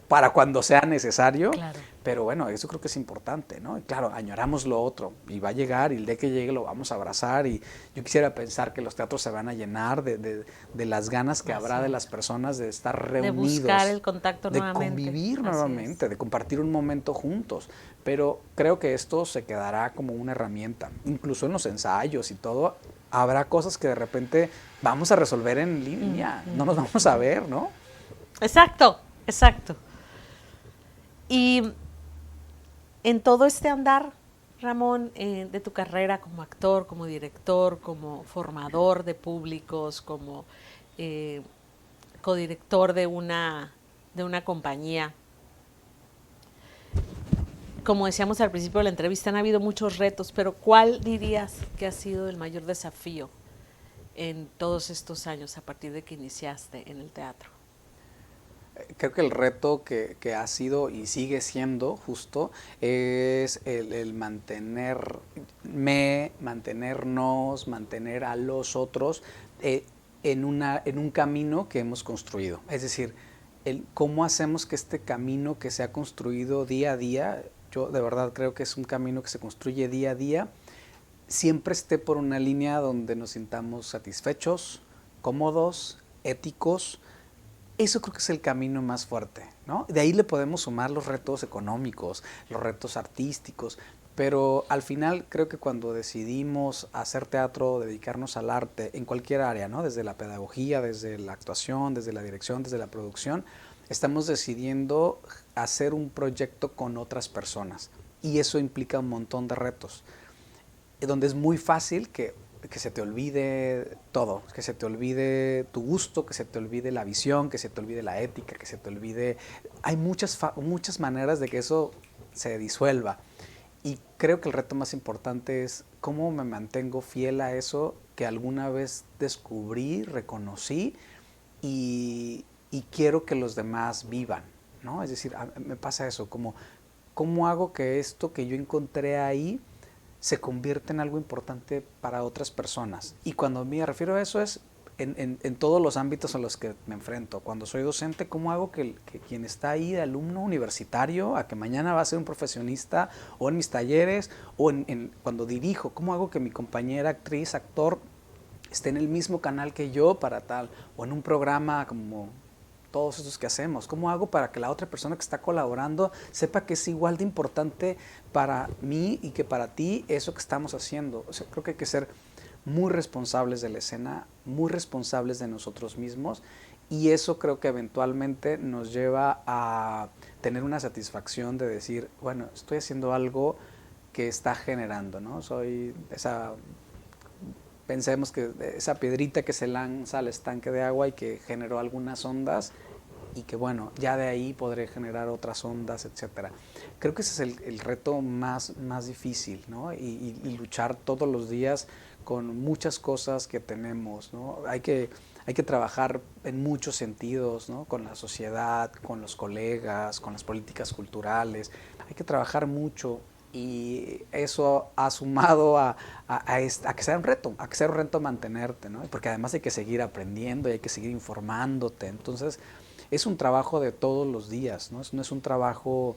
para cuando sea necesario, Claro. pero bueno, eso creo que es importante, ¿no? Y claro, añoramos lo otro y va a llegar y el día que llegue lo vamos a abrazar y yo quisiera pensar que los teatros se van a llenar de las ganas que Así habrá de es. las personas de estar De buscar el reunidos, contacto de nuevamente. convivir Así es. nuevamente, de compartir un momento juntos, pero creo que esto se quedará como una herramienta, incluso en los ensayos y todo, habrá cosas que de repente vamos a resolver en línea, no nos vamos a ver, ¿no? Exacto, exacto. Y en todo este andar, Ramón, de tu carrera como actor, como director, como formador de públicos, como eh, codirector de una compañía, como decíamos al principio de la entrevista, han habido muchos retos, pero ¿cuál dirías que ha sido el mayor desafío en todos estos años a partir de que iniciaste en el teatro? Creo que el reto que ha sido y sigue siendo justo es el mantenernos, mantener a los otros en un camino que hemos construido. Es decir, cómo hacemos que este camino que se ha construido día a día, yo de verdad creo que es un camino que se construye día a día, siempre esté por una línea donde nos sintamos satisfechos, cómodos, éticos. Eso creo que es el camino más fuerte, ¿no? De ahí le podemos sumar los retos económicos, los retos artísticos, pero al final creo que cuando decidimos hacer teatro, dedicarnos al arte en cualquier área, ¿no? Desde la pedagogía, desde la actuación, desde la dirección, desde la producción, estamos decidiendo hacer un proyecto con otras personas y eso implica un montón de retos, donde es muy fácil que se te olvide todo, que se te olvide tu gusto, que se te olvide la visión, que se te olvide la ética, que se te olvide... Hay muchas maneras de que eso se disuelva. Y creo que el reto más importante es cómo me mantengo fiel a eso que alguna vez descubrí, reconocí y quiero que los demás vivan, ¿no? Es decir, me pasa eso, como cómo hago que esto que yo encontré ahí se convierte en algo importante para otras personas. Y cuando me refiero a eso es en todos los ámbitos a los que me enfrento. Cuando soy docente, ¿cómo hago que quien está ahí de alumno universitario a que mañana va a ser un profesionista o en mis talleres o cuando dirijo, cómo hago que mi compañera actriz, actor esté en el mismo canal que yo para tal o en un programa como todos estos que hacemos? ¿Cómo hago para que la otra persona que está colaborando sepa que es igual de importante para mí y que para ti eso que estamos haciendo? O sea, creo que hay que ser muy responsables de la escena, muy responsables de nosotros mismos y eso creo que eventualmente nos lleva a tener una satisfacción de decir, bueno, estoy haciendo algo que está generando, ¿no? Pensemos que esa piedrita que se lanza al estanque de agua y que generó algunas ondas y que bueno, ya de ahí podré generar otras ondas, etcétera. Creo que ese es el reto más difícil, ¿no? Y luchar todos los días con muchas cosas que tenemos, ¿no? Hay que trabajar en muchos sentidos, ¿no? Con la sociedad, con los colegas, con las políticas culturales. Hay que trabajar mucho y eso ha sumado a que sea un reto mantenerte, ¿no? Porque además hay que seguir aprendiendo y hay que seguir informándote. Entonces, es un trabajo de todos los días, ¿no? No es un trabajo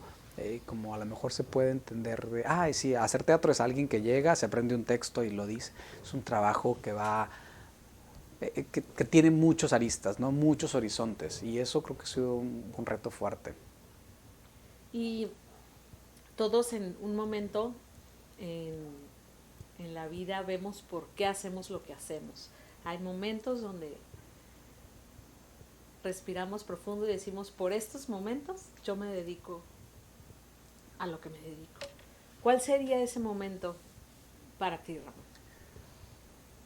como a lo mejor se puede entender de, sí, hacer teatro es alguien que llega, se aprende un texto y lo dice. Es un trabajo que va, que tiene muchos aristas, ¿no? Muchos horizontes y eso creo que ha sido un reto fuerte. Y todos en un momento en, en la vida vemos por qué hacemos lo que hacemos. Hay momentos donde respiramos profundo y decimos, por estos momentos yo me dedico a lo que me dedico. ¿Cuál sería ese momento para ti, Ramón?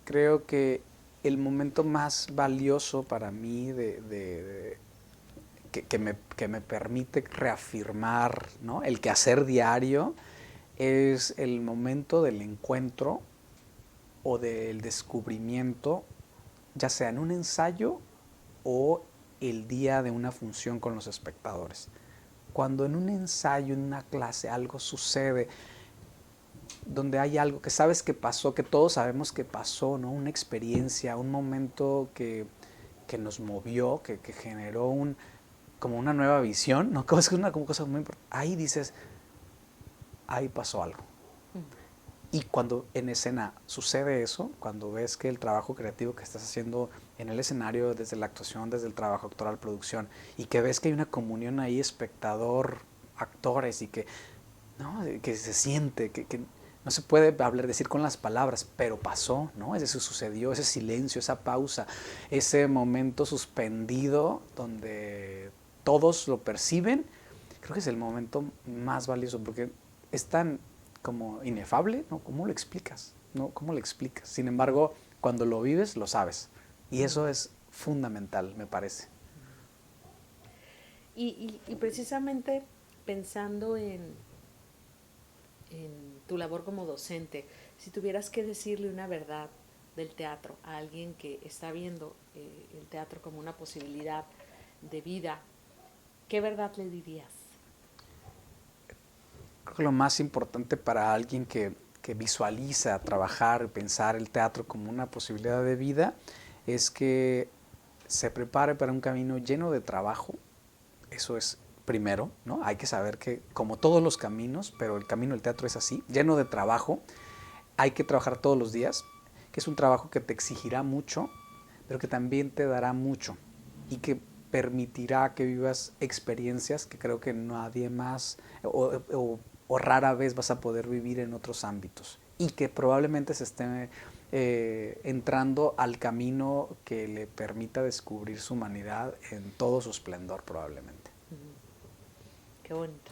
Creo que el momento más valioso para mí que me permite reafirmar, ¿no? El quehacer diario es el momento del encuentro o del descubrimiento, ya sea en un ensayo o el día de una función con los espectadores. Cuando en un ensayo, en una clase, algo sucede, donde hay algo que sabes que pasó, que todos sabemos que pasó, ¿no? Una experiencia, un momento que nos movió, que generó como una nueva visión, ¿no? Como es una como cosa muy importante. Ahí dices, ahí pasó algo. Y cuando en escena sucede eso, cuando ves que el trabajo creativo que estás haciendo en el escenario, desde la actuación, desde el trabajo actoral, producción, y que ves que hay una comunión ahí, espectador, actores, y que, ¿no? Que se siente, que no se puede hablar, decir con las palabras, pero pasó, ¿no? Eso sucedió, ese silencio, esa pausa, ese momento suspendido donde todos lo perciben, creo que es el momento más valioso, porque es tan como inefable, ¿no? ¿Cómo lo explicas? ¿No? ¿Cómo lo explicas? Sin embargo, cuando lo vives, lo sabes. Y eso es fundamental, me parece. Y precisamente pensando en tu labor como docente, si tuvieras que decirle una verdad del teatro a alguien que está viendo el teatro como una posibilidad de vida, ¿qué verdad le dirías? Creo que lo más importante para alguien que visualiza trabajar, pensar el teatro como una posibilidad de vida, es que se prepare para un camino lleno de trabajo. Eso es primero, ¿no? Hay que saber que, como todos los caminos, pero el camino del teatro es así, lleno de trabajo. Hay que trabajar todos los días, que es un trabajo que te exigirá mucho, pero que también te dará mucho y que permitirá que vivas experiencias que creo que nadie más o rara vez vas a poder vivir en otros ámbitos y que probablemente se esté entrando al camino que le permita descubrir su humanidad en todo su esplendor probablemente. Qué bonito.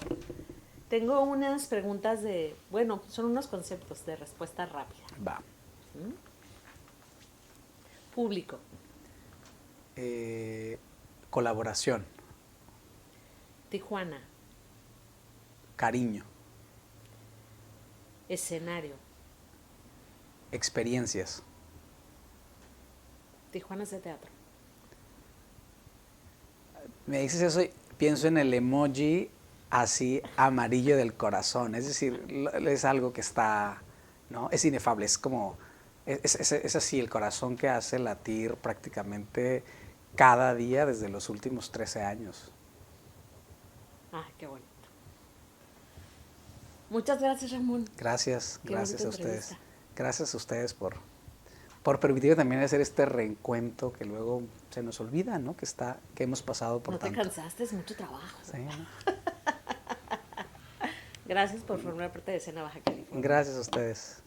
Tengo unas preguntas bueno, son unos conceptos de respuesta rápida. Va. ¿Mm? Público. Colaboración. Tijuana. Cariño. Escenario. Experiencias. Tijuana es de teatro. Me dices eso y pienso en el emoji así amarillo del corazón. Es decir, es algo que está, ¿no? Es inefable, es como, es así el corazón que hace latir prácticamente cada día desde los últimos 13 años. Ah, qué bonito. Muchas gracias, Ramón. Gracias, Qué gracias bonita a ustedes. entrevista. Gracias a ustedes por permitirme también hacer este reencuentro que luego se nos olvida, ¿no? Que hemos pasado por No te tanto. cansaste, es mucho trabajo. Sí, ¿no? Gracias por formar parte de Escena Baja California. Gracias a ustedes.